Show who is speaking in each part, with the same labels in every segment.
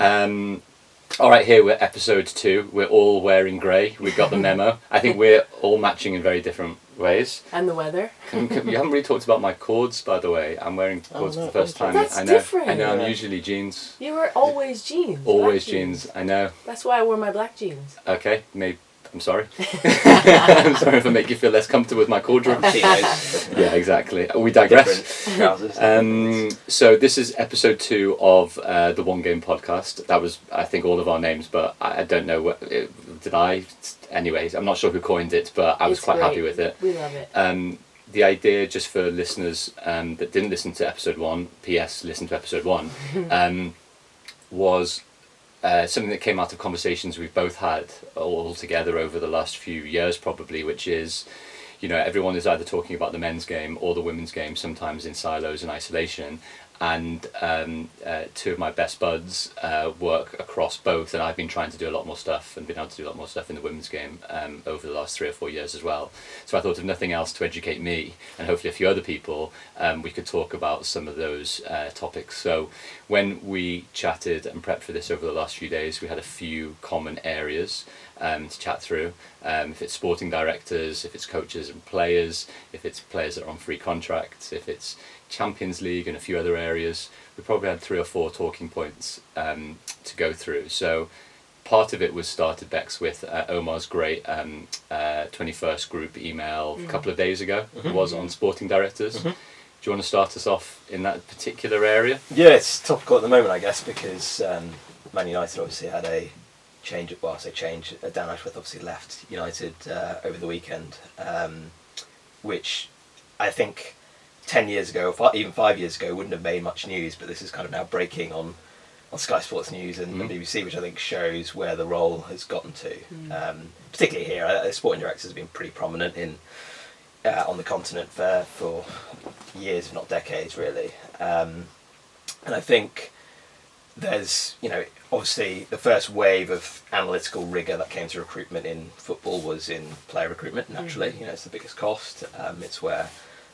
Speaker 1: All right, here we're episode 2. We're all wearing grey. We got the memo. I think we're all matching in very different ways.
Speaker 2: And the weather.
Speaker 1: You haven't really talked about my cords, by the way. I'm wearing cords for the first time.
Speaker 2: That's
Speaker 1: I know.
Speaker 2: different.
Speaker 1: I know. I'm usually jeans.
Speaker 2: You were always jeans.
Speaker 1: Always jeans. I know.
Speaker 2: That's why I wore my black jeans.
Speaker 1: Okay, maybe. I'm sorry. I'm sorry if I make you feel less comfortable with my cauldron. Yeah, exactly. We digress. So this is episode 2 of the One Game podcast. That was, I think, all of our names, but I don't know what did I. Anyways, I'm not sure who coined it, but I was quite happy with it.
Speaker 2: We love it.
Speaker 1: The idea, just for listeners that didn't listen to episode 1, P.S. listen to episode 1, was something that came out of conversations we've both had all together over the last few years, probably, which is, you know, everyone is either talking about the men's game or the women's game, sometimes in silos and isolation. And 2 of my best buds work across both, and I've been trying to do a lot more stuff and been able to do a lot more stuff in the women's game over the last 3 or 4 years as well. So I thought, if nothing else, to educate me and hopefully a few other people, we could talk about some of those topics. So when we chatted and prepped for this over the last few days, we had a few common areas to chat through. If it's sporting directors, if it's coaches and players, if it's players that are on free contracts, if it's Champions League and a few other areas, we probably had 3 or 4 talking points to go through. So part of it was started, Bex, with Omar's great 21st group email a couple of days ago. It was on sporting directors. Do you want to start us off in that particular area?
Speaker 3: Yeah, it's topical at the moment, I guess, because Man United obviously had a change. Well, I say change. Dan Ashworth obviously left United over the weekend, which I think 10 years ago, or even 5 years ago, wouldn't have made much news, but this is kind of now breaking on Sky Sports News and the BBC, which I think shows where the role has gotten to. Particularly here, sporting directors have been pretty prominent in on the continent for years, if not decades, really. And I think there's, you know, obviously the first wave of analytical rigour that came to recruitment in football was in player recruitment, naturally. You know, it's the biggest cost. It's where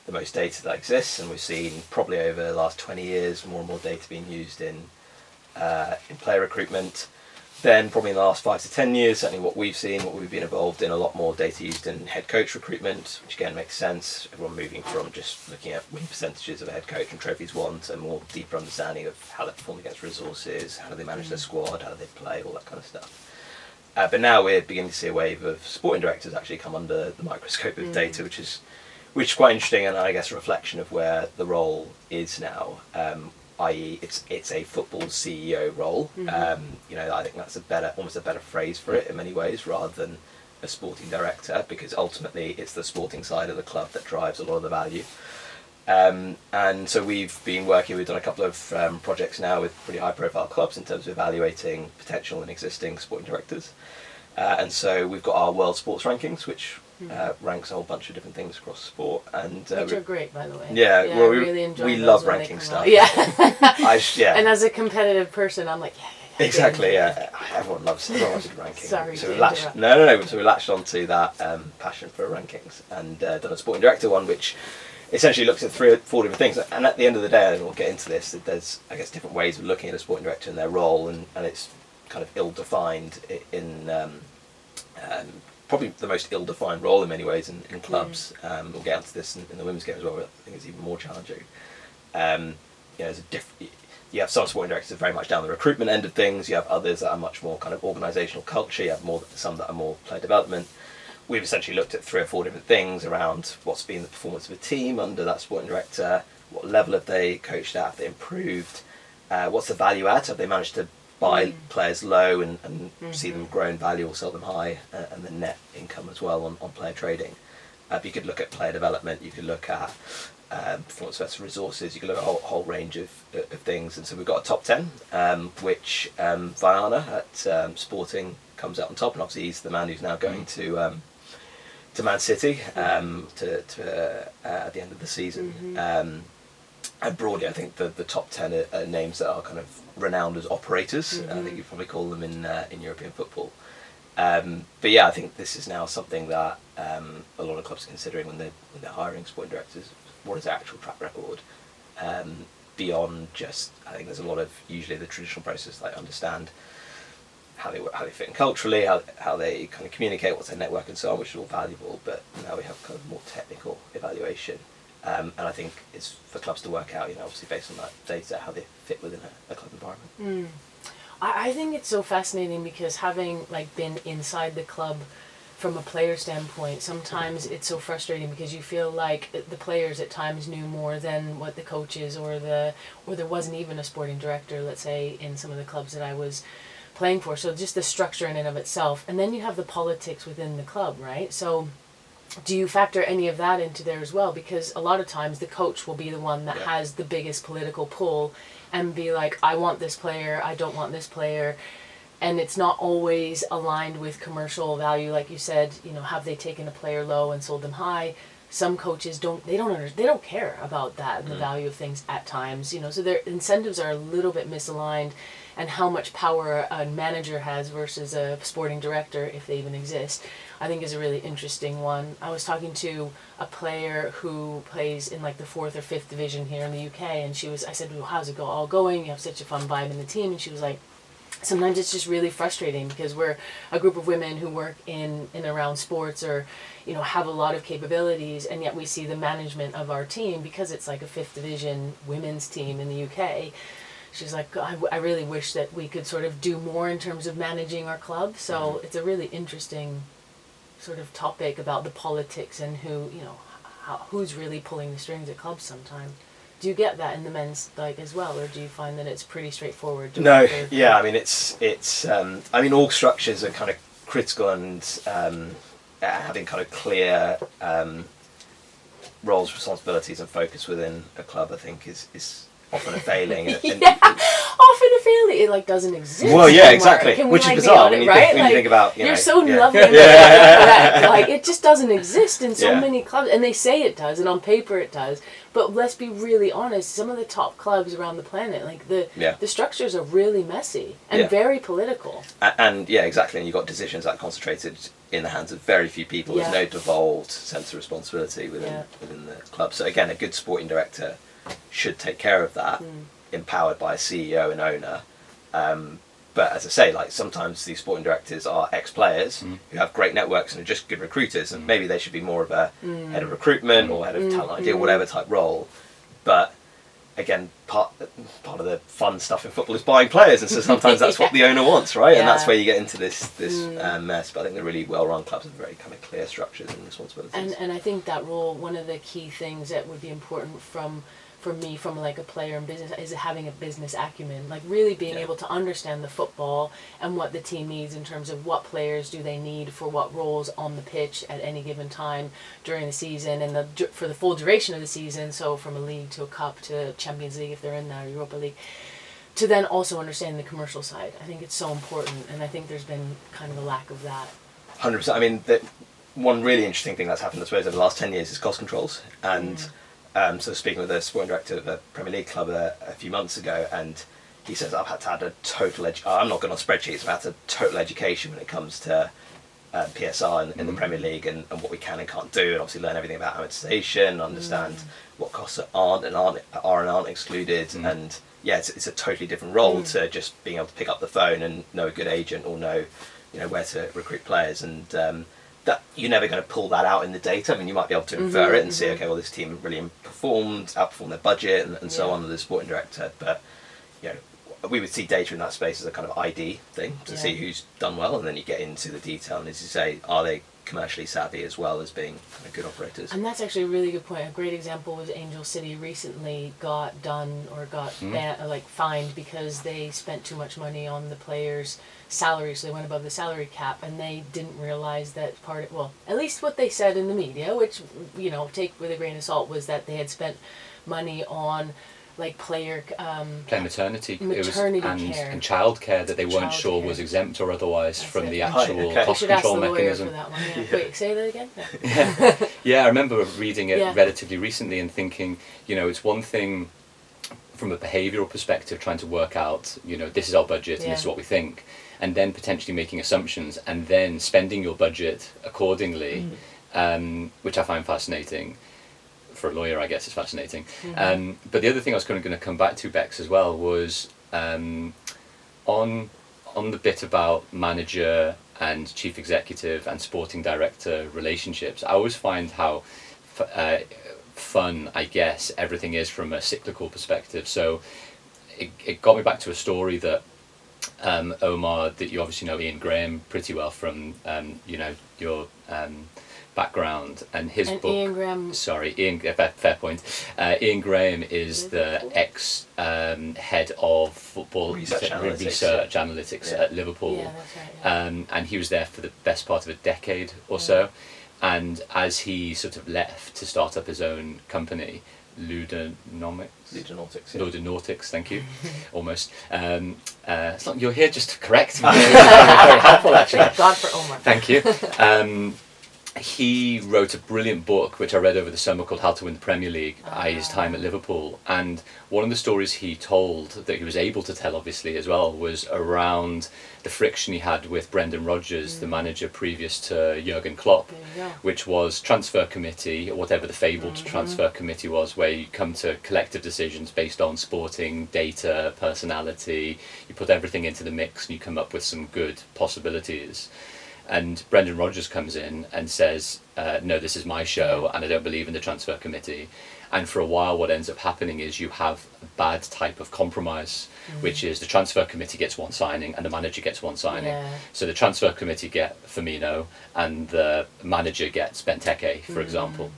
Speaker 3: the most data that exists, and we've seen probably over the last 20 years more and more data being used in player recruitment. Then probably in the last 5 to 10 years, certainly what we've seen, what we've been involved in, a lot more data used in head coach recruitment, which again makes sense. Everyone moving from just looking at win percentages of a head coach and trophies won to a more deeper understanding of how they perform against resources, how do they manage their squad, how do they play, all that kind of stuff. But now we're beginning to see a wave of sporting directors actually come under the microscope of data, which is quite interesting, and I guess a reflection of where the role is now, i.e. it's a football CEO role. You know, I think that's almost a better phrase for it in many ways, rather than a sporting director, because ultimately it's the sporting side of the club that drives a lot of the value. And so we've done a couple of projects now with pretty high profile clubs in terms of evaluating potential and existing sporting directors. And so we've got our World Sports Rankings, which ranks a whole bunch of different things across sport, and
Speaker 2: which are great, by the way.
Speaker 3: Yeah, well,
Speaker 2: I really enjoy
Speaker 3: we
Speaker 2: those
Speaker 3: love
Speaker 2: when
Speaker 3: ranking
Speaker 2: they
Speaker 3: stuff.
Speaker 2: Yeah. And as a competitive person, I'm like, yeah.
Speaker 3: Exactly, yeah. Everyone loves ranking.
Speaker 2: Sorry.
Speaker 3: So we latched onto that passion for rankings, and done a sporting director one, which essentially looks at 3 or 4 different things. And at the end of the day, and we'll get into this, there's, I guess, different ways of looking at a sporting director and their role, and it's kind of ill-defined in probably the most ill-defined role in many ways in clubs. We'll get onto this in the women's game as well, but I think it's even more challenging. You know, you have some sporting directors very much down the recruitment end of things. You have others that are much more kind of organisational culture. You have some that are more player development. We've essentially looked at 3 or 4 different things around what's been the performance of a team under that sporting director, what level have they coached at, have they improved, what's the value add, have they managed to buy players low and see them grow in value or sell them high, and the net income as well on player trading. You could look at player development, you could look at performance versus resources, you could look at a whole range of things. And so we've got a top 10, which Viana at Sporting comes out on top, and obviously he's the man who's now going to Man City at the end of the season. And broadly, I think the top 10 are names that are kind of renowned as operators. I think you'd probably call them in European football. But yeah, I think this is now something that a lot of clubs are considering when they're hiring sporting directors. What is their actual track record? beyond just, I think there's a lot of usually the traditional process, like understand how they work, how they fit in culturally, how they kind of communicate, what's their network and so on, which is all valuable. But now we have kind of more technical evaluation, and I think it's for clubs to work out, obviously based on that data, how they fit within a club environment.
Speaker 2: I think it's so fascinating because having been inside the club from a player standpoint, sometimes it's so frustrating because you feel like the players at times knew more than what the coaches or there wasn't even a sporting director, let's say, in some of the clubs that I was playing for. So just the structure in and of itself. And then you have the politics within the club, right? So do you factor any of that into there as well? Because a lot of times the coach will be the one that has the biggest political pull and be like, I want this player, I don't want this player. And it's not always aligned with commercial value, like you said. Have they taken a player low and sold them high? Some coaches don't care about that and the value of things at times. So their incentives are a little bit misaligned, and how much power a manager has versus a sporting director, if they even exist, I think is a really interesting one. I was talking to a player who plays in the 4th or 5th division here in the UK, and I said, well, how's it all going? You have such a fun vibe in the team, and she was like, sometimes it's just really frustrating because we're a group of women who work in and around sports, or have a lot of capabilities, and yet we see the management of our team, because it's like a 5th division women's team in the UK. She's like, I really wish that we could sort of do more in terms of managing our club. So it's a really interesting sort of topic about the politics and who's really pulling the strings at clubs sometimes. Do you get that in the men's as well, or do you find that it's pretty straightforward?
Speaker 3: No, yeah, I mean it's all structures are kind of critical, and having kind of clear roles, responsibilities, and focus within a club, I think is often a failing.
Speaker 2: Often a failing. It doesn't exist.
Speaker 3: Well, yeah,
Speaker 2: anymore.
Speaker 3: exactly.
Speaker 2: Can we,
Speaker 3: which is bizarre when you think about.
Speaker 2: You're so lovely. Correct. It just doesn't exist in so many clubs, and they say it does, and on paper it does. But let's be really honest. Some of the top clubs around the planet, the structures are really messy and very political.
Speaker 3: And exactly. And you've got decisions that are concentrated in the hands of very few people. There's no devolved sense of responsibility within the club. So again, a good sporting director should take care of that, empowered by a CEO and owner. But as I say, sometimes these sporting directors are ex-players who have great networks and are just good recruiters, and maybe they should be more of a head of recruitment or head of talent idea, whatever type role. But again, part of the fun stuff in football is buying players, and so sometimes that's what the owner wants, right? And that's where you get into this mess. But I think the really well-run clubs have very kind of clear structures and responsibilities.
Speaker 2: And I think that role, one of the key things that would be important for me from a player in business is having a business acumen, really being able to understand the football and what the team needs in terms of what players do they need for what roles on the pitch at any given time during the season and for the full duration of the season, so from a league to a cup to Champions League if they're in there, Europa League, to then also understand the commercial side. I think it's so important, and I think there's been kind of a lack of that.
Speaker 3: 100%. I mean, one really interesting thing that's happened, I suppose, over the last 10 years is cost controls. And so speaking with a sporting director of a Premier League club a few months ago, and he says, I've had to add a total I'm not good on spreadsheets, I've had a total education when it comes to PSR in the Premier League and what we can and can't do, and obviously learn everything about Americanization, understand what costs are and aren't excluded, and it's a totally different role to just being able to pick up the phone and know a good agent or know where to recruit players, and that you're never going to pull that out in the data. I mean, you might be able to infer it and say, okay, well, this team really outperformed their budget and so on with the sporting director, but we would see data in that space as a kind of ID thing to see who's done well, and then you get into the detail, and as you say, are they commercially savvy as well as being kind of good operators?
Speaker 2: And that's actually a really good point. A great example was Angel City recently got fined because they spent too much money on the players' salaries, so they went above the salary cap, and they didn't realize that at least what they said in the media, which take with a grain of salt, was that they had spent money on player
Speaker 1: maternity
Speaker 2: care
Speaker 1: and childcare that they weren't sure was exempt or otherwise from the actual cost control mechanism.
Speaker 2: For that one. Wait, say that again?
Speaker 1: Yeah, I remember reading it relatively recently and thinking, it's one thing from a behavioural perspective trying to work out, this is our budget and this is what we think, and then potentially making assumptions and then spending your budget accordingly, which I find fascinating. for a lawyer, I guess, is fascinating. But the other thing I was going to come back to, Bex, as well, was on the bit about manager and chief executive and sporting director relationships. I always find how fun, I guess, everything is from a cyclical perspective. So it got me back to a story that Omar, that you obviously know Ian Graham pretty well from your background, and his book.
Speaker 2: Ian Graham.
Speaker 1: Sorry, Ian. Fair point. Ian Graham is the ex head of football research analytics at Liverpool.
Speaker 2: Yeah, that's right. Yeah.
Speaker 1: And he was there for the best part of a decade or so. And as he sort of left to start up his own company, Ludonautic's, thank you, almost. It's not, you're here just to correct me. Very helpful, actually.
Speaker 2: Thank God for Omar.
Speaker 1: Thank you. He wrote a brilliant book which I read over the summer called How to Win the Premier League, his time at Liverpool. And one of the stories he told, that he was able to tell obviously as well, was around the friction he had with Brendan Rodgers, the manager previous to Jurgen Klopp, which was transfer committee, or whatever the fabled transfer committee was, where you come to collective decisions based on sporting data, personality, you put everything into the mix and you come up with some good possibilities. And Brendan Rodgers comes in and says, no, this is my show and I don't believe in the transfer committee. And for a while what ends up happening is you have a bad type of compromise, which is the transfer committee gets one signing and the manager gets one signing. Yeah. So the transfer committee get Firmino and the manager gets Benteke, for example.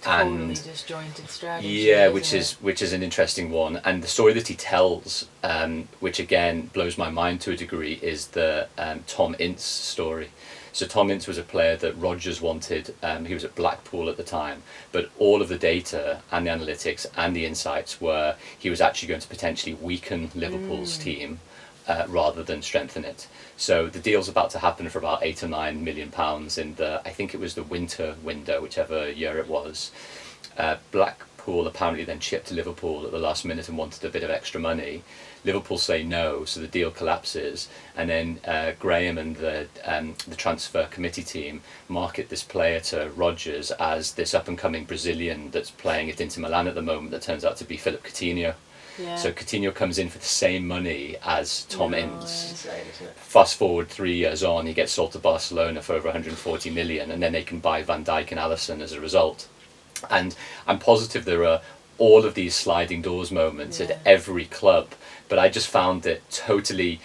Speaker 2: Totally disjointed strategy.
Speaker 1: Yeah, which is an interesting one. And the story that he tells, which again blows my mind to a degree, is the Tom Ince story. So Tom Ince was a player that Rodgers wanted. He was at Blackpool at the time, but all of the data and the analytics and the insights were he was actually going to potentially weaken Liverpool's team rather than strengthen it. So the deal's about to happen for about £8 or £9 million in the, I think it was the winter window, whichever year it was. Blackpool apparently then chipped to Liverpool at the last minute and wanted a bit of extra money. Liverpool say no, so the deal collapses, and then Graham and the transfer committee team market this player to Rodgers as this up-and-coming Brazilian that's playing at Inter Milan at the moment that turns out to be Philip Coutinho. Yeah. So Coutinho comes in for the same money as Tom Ince.
Speaker 3: Insane, isn't it?
Speaker 1: Fast forward 3 years on, he gets sold to Barcelona for over 140 million, and then they can buy Van Dijk and Alisson as a result. And I'm positive there are all of these sliding doors moments at every club, but I just found it totally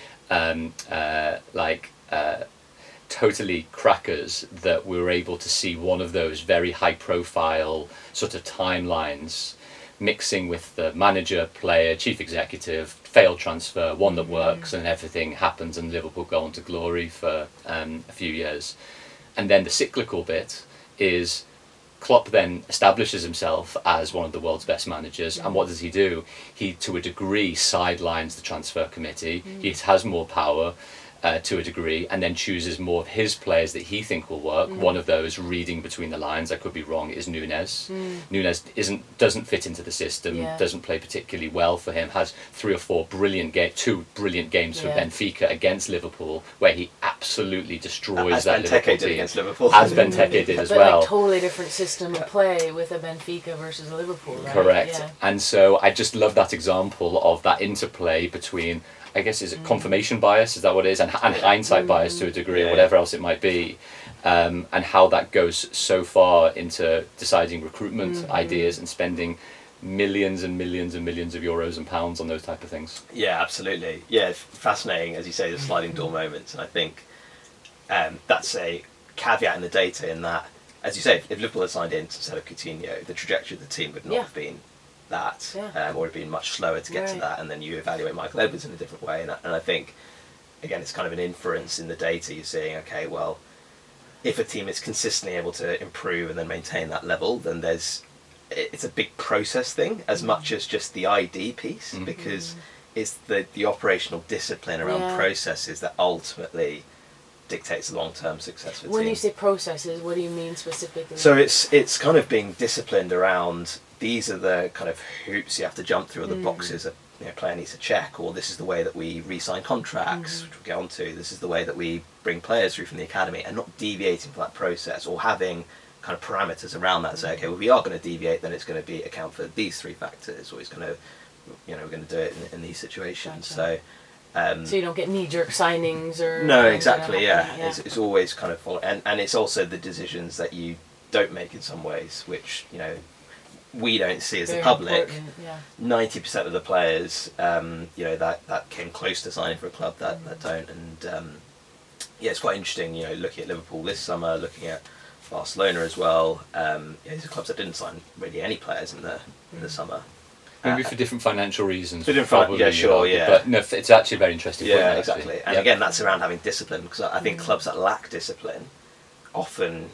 Speaker 1: totally crackers that we were able to see one of those very high profile sort of timelines mixing with the manager, player, chief executive, failed transfer, one that works, and everything happens and Liverpool go on to glory for a few years. And then the cyclical bit is Klopp then establishes himself as one of the world's best managers, and what does he do? He, to a degree, sidelines the transfer committee. He has more power to a degree, and then chooses more of his players that he think will work. One of those, reading between the lines, I could be wrong, is Nunes. Nunes doesn't fit into the system, doesn't play particularly well for him, has 3 or 4 two brilliant games for Benfica against Liverpool, where he absolutely destroys that Liverpool team.
Speaker 3: Against Liverpool.
Speaker 1: As Benteke did as well.
Speaker 2: Like totally different system of play with a Benfica versus a Liverpool. Right?
Speaker 1: Correct.
Speaker 2: Yeah.
Speaker 1: And so I just love that example of that interplay between, I guess, is it confirmation bias? Is that what it is? And hindsight bias to a degree, or whatever else it might be. And how that goes so far into deciding recruitment ideas and spending millions and millions and millions of euros and pounds on those type of things.
Speaker 3: Yeah, absolutely. Yeah, it's fascinating, as you say, the sliding door moments. And I think that's a caveat in the data in that, as you say, if Liverpool had signed in instead of Coutinho, the trajectory of the team would not have been that, or have been much slower to get to that, and then you evaluate Michael Edwards in a different way, and I think, again, it's kind of an inference in the data. You're seeing, okay, well, if a team is consistently able to improve and then maintain that level, then it's a big process thing as much as just the ID piece, because it's the operational discipline around processes that ultimately dictates the long-term success of the team.
Speaker 2: When you say processes, what do you mean specifically?
Speaker 3: So it's kind of being disciplined around, these are the kind of hoops you have to jump through, or the boxes that a player needs to check, or this is the way that we re-sign contracts, which we'll get on to, this is the way that we bring players through from the academy, and not deviating from that process, or having kind of parameters around that. Say, okay, well, we are going to deviate, then it's going to be account for these 3 factors, or it's going to, we're going to do it in these situations.
Speaker 2: Gotcha. So you don't get knee-jerk signings or...
Speaker 3: No, exactly, yeah. It's always kind of follow, and it's also the decisions that you don't make in some ways, which, we don't see as
Speaker 2: Very
Speaker 3: the public.
Speaker 2: important, yeah.
Speaker 3: 90% of the players, that came close to signing for a club that don't, and it's quite interesting, looking at Liverpool this summer, looking at Barcelona as well. These are clubs that didn't sign really any players in the summer.
Speaker 1: Maybe for different financial reasons.
Speaker 3: Probably, yeah, sure, yeah.
Speaker 1: But no, it's actually a very interesting point.
Speaker 3: Yeah, exactly. And again, that's around having discipline, because I think clubs that lack discipline often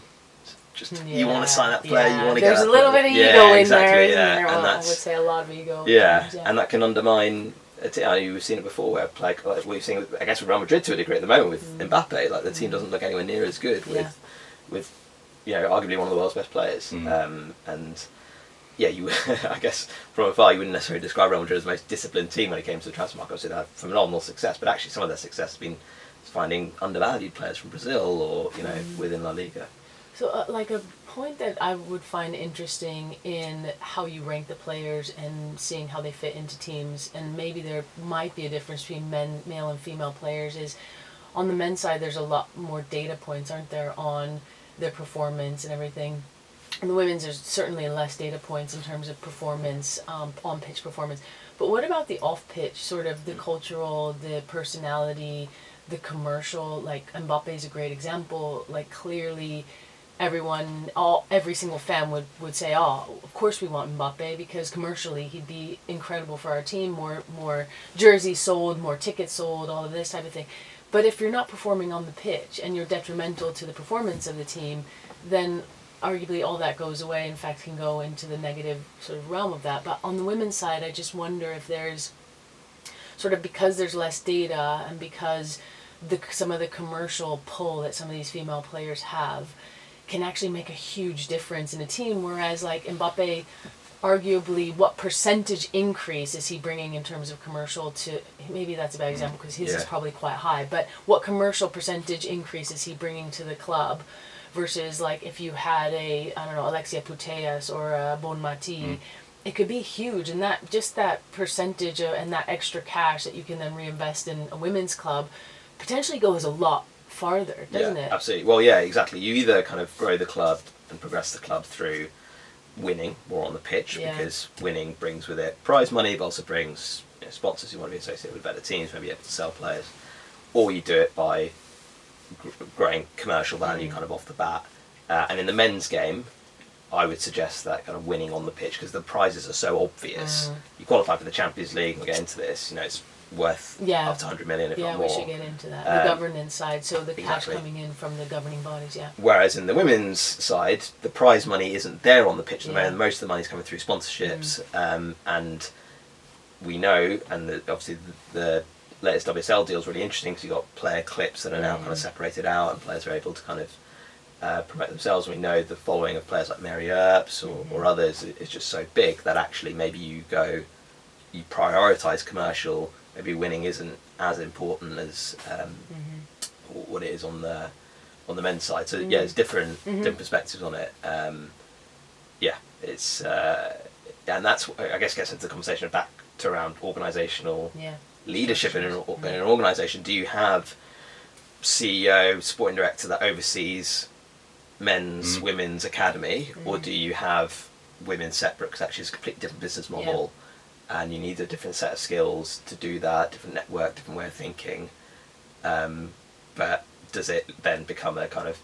Speaker 3: just, you want to sign that player, you want to get
Speaker 2: There's a little bit of ego in there, isn't there?
Speaker 3: And
Speaker 2: I would say a lot of ego.
Speaker 3: Yeah, and that can undermine. You've seen it before, where like we've seen, I guess, with Real Madrid to a degree at the moment with Mbappe. Like the team doesn't look anywhere near as good with arguably one of the world's best players. And you I guess from afar you wouldn't necessarily describe Real Madrid as the most disciplined team when it came to the transfer market. Obviously they had phenomenal success, but actually some of their success has been finding undervalued players from Brazil or within La Liga.
Speaker 2: So like a point that I would find interesting in how you rank the players and seeing how they fit into teams, and maybe there might be a difference between male and female players, is on the men's side there's a lot more data points, aren't there, on their performance and everything. And the women's, there's certainly less data points in terms of performance, on-pitch performance. But what about the off-pitch, sort of the cultural, the personality, the commercial? Like Mbappe is a great example. Like clearly every single fan would say, oh, of course we want Mbappe, because commercially he'd be incredible for our team, more jerseys sold, more tickets sold, all of this type of thing. But if you're not performing on the pitch and you're detrimental to the performance of the team, then arguably all that goes away, in fact can go into the negative sort of realm of that. But on the women's side, I just wonder if there's sort of, because there's less data and because some of the commercial pull that some of these female players have can actually make a huge difference in a team, whereas like Mbappe, arguably what percentage increase is he bringing in terms of commercial to, maybe that's a bad example because his is probably quite high, but what commercial percentage increase is he bringing to the club versus like if you had Alexia Putellas or a Bon Mati, it could be huge, and that just that percentage and that extra cash that you can then reinvest in a women's club potentially goes a lot farther, doesn't it?
Speaker 3: Absolutely. Well, yeah, exactly. You either kind of grow the club and progress the club through winning more on the pitch, because winning brings with it prize money, but also brings sponsors who want to be associated with better teams, maybe able to sell players, or you do it by growing commercial value kind of off the bat. And in the men's game, I would suggest that kind of winning on the pitch, because the prizes are so obvious. You qualify for the Champions League, and we'll get into this, it's worth up to 100 million, if not more.
Speaker 2: Yeah, we should get into that. The governance side, so the cash coming in from the governing bodies,
Speaker 3: Whereas in the women's side, the prize money isn't there on the pitch at the moment. Most of the money is coming through sponsorships, and we know, and obviously the latest WSL deal is really interesting, because you've got player clips that are now kind of separated out, and players are able to kind of promote themselves. We know the following of players like Mary Earps or others is just so big that actually maybe you prioritise commercial. Maybe winning isn't as important as what it is on the men's side. So it's different perspectives on it. It's and that's, I guess, gets into the conversation back to around organisational leadership in an organisation. Do you have CEO, sporting director that oversees men's, women's academy, or do you have women separate, because actually it's a completely different business model? And you need a different set of skills to do that, different network, different way of thinking. But does it then become a kind of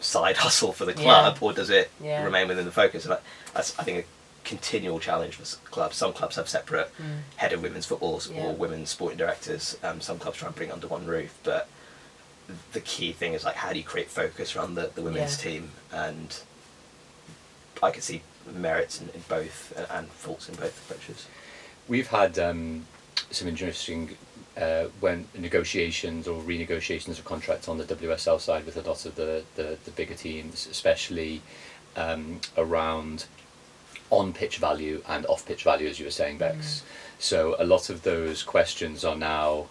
Speaker 3: side hustle for the club, or does it remain within the focus? And that's, I think, a continual challenge for clubs. Some clubs have separate head of women's football or women's sporting directors. Some clubs try and bring it under one roof. But the key thing is, like, how do you create focus around the women's team? And I can see merits in both and faults in both approaches.
Speaker 1: We've had some interesting when negotiations or renegotiations of contracts on the WSL side with a lot of the bigger teams, especially around on-pitch value and off-pitch value, as you were saying, Bex. So a lot of those questions are now,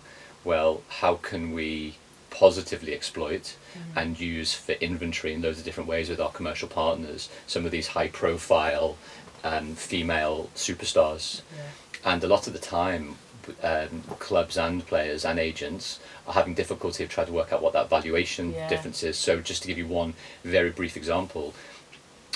Speaker 1: well, how can we positively exploit and use for inventory in loads of different ways with our commercial partners some of these high profile female superstars. And a lot of the time clubs and players and agents are having difficulty of trying to work out what that valuation difference is. So just to give you one very brief example,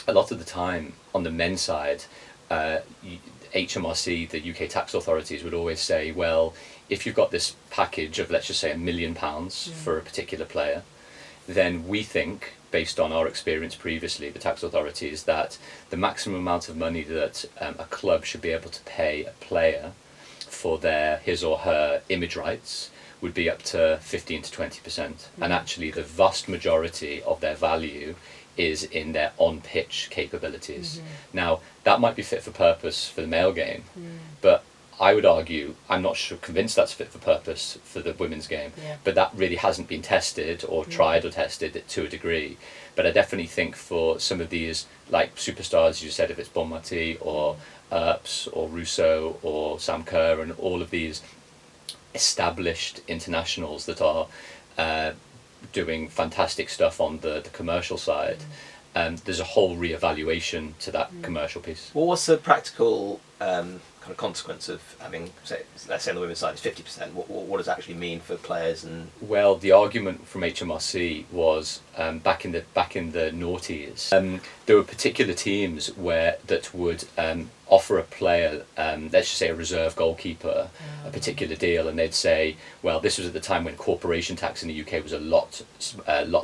Speaker 1: a lot of the time on the men's side, HMRC, the UK tax authorities, would always say, well, if you've got this package of, let's just say, £1 million for a particular player, then we think, based on our experience previously, the tax authorities, that the maximum amount of money that a club should be able to pay a player for his or her image rights would be up to 15 to 20%. And actually the vast majority of their value is in their on-pitch capabilities. Now, that might be fit for purpose for the male game, but I would argue, I'm not convinced that's fit for purpose for the women's game, but that really hasn't been tested or tried or tested to a degree. But I definitely think for some of these, like superstars, you said, if it's Bon Mati or Earps or Russo or Sam Kerr and all of these established internationals that are doing fantastic stuff on the commercial side, there's a whole re-evaluation to that commercial piece.
Speaker 3: Well, what's the practical kind of consequence of having, say, let's say on the women's side is 50%? What does it actually mean for players? And
Speaker 1: well, the argument from HMRC was back in the noughties, there were particular teams that would offer a player, let's just say a reserve goalkeeper, a particular deal, and they'd say, well, this was at the time when corporation tax in the UK was a lot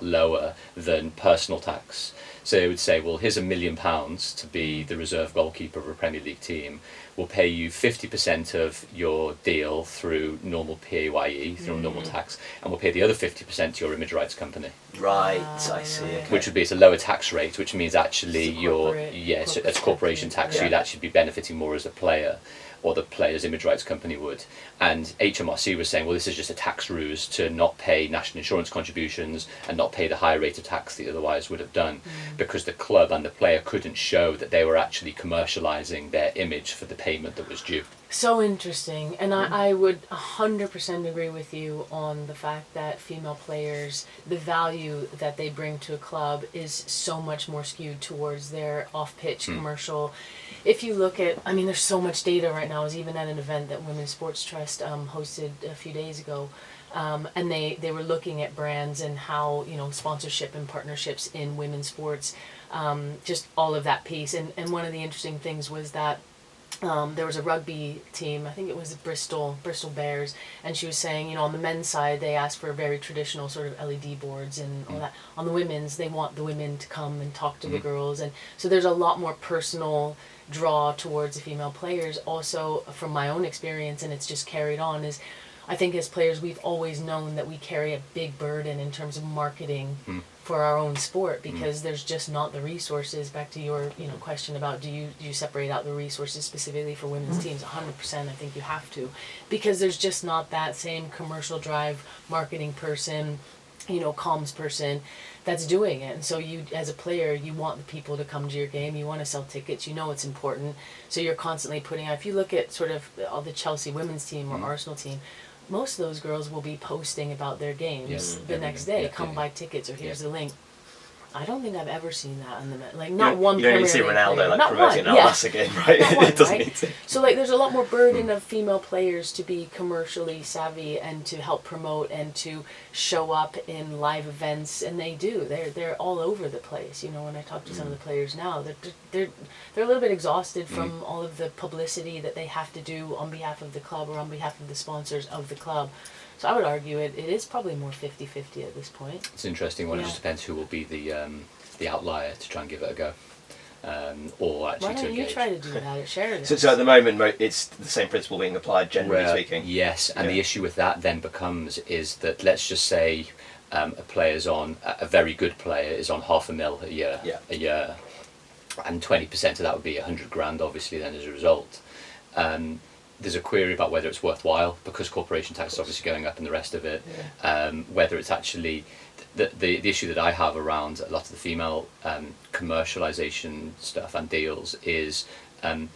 Speaker 1: lower than personal tax. So they would say, well, here's £1 million to be the reserve goalkeeper of a Premier League team. We'll pay you 50% of your deal through normal PAYE, through normal tax, and we'll pay the other 50% to your image rights company.
Speaker 3: Right, I see. Okay.
Speaker 1: Which would be, it's a lower tax rate, which means actually it's corporation tax, so you'd actually be benefiting more as a player, or the player's image rights company would. And HMRC was saying, well, this is just a tax ruse to not pay national insurance contributions and not pay the higher rate of tax they otherwise would have done, because the club and the player couldn't show that they were actually commercialising their image for the payment that was due.
Speaker 2: So interesting, and I would 100% agree with you on the fact that female players, the value that they bring to a club is so much more skewed towards their off-pitch commercial. If you look at, I mean, there's so much data right now. I was even at an event that Women's Sports Trust hosted a few days ago, and they were looking at brands and how, sponsorship and partnerships in women's sports, just all of that piece. And one of the interesting things was that there was a rugby team, I think it was the Bristol Bears, and she was saying, on the men's side they ask for very traditional sort of LED boards and all that. On the women's, they want the women to come and talk to the girls, and so there's a lot more personal draw towards the female players. Also, from my own experience, and it's just carried on, is I think as players we've always known that we carry a big burden in terms of marketing for our own sport, because there's just not the resources. Back to your question about do you separate out the resources specifically for women's teams? 100%, I think you have to, because there's just not that same commercial drive marketing person, comms person that's doing it. And so you, as a player, you want the people to come to your game, you want to sell tickets, it's important, so you're constantly putting out. If you look at sort of all the Chelsea women's team or Arsenal team, most of those girls will be posting about their games the next day. Come buy tickets, or here's the link. I don't think I've ever seen that on the not one.
Speaker 3: You don't even see Ronaldo promoting an Al-Nassr game, right? It doesn't need to.
Speaker 2: So there's a lot more burden of female players to be commercially savvy and to help promote and to show up in live events, and they do. They're all over the place. When I talk to some of the players now, they're a little bit exhausted from all of the publicity that they have to do on behalf of the club or on behalf of the sponsors of the club. So I would argue it is probably more 50-50 at this point.
Speaker 1: It's an interesting one. It just depends who will be the outlier to try and give it a go, or actually to engage. Why
Speaker 2: don't you try to do that at Sheridan?
Speaker 3: So at the moment, it's the same principle being applied, generally speaking.
Speaker 1: Yes, and the issue with that then becomes is that, let's just say a very good player is on £500,000 a year, and 20% of that would be £100,000, obviously, then as a result. There's a query about whether it's worthwhile, because corporation tax is obviously going up and the rest of it, whether it's actually the issue that I have around a lot of the female commercialisation stuff and deals is the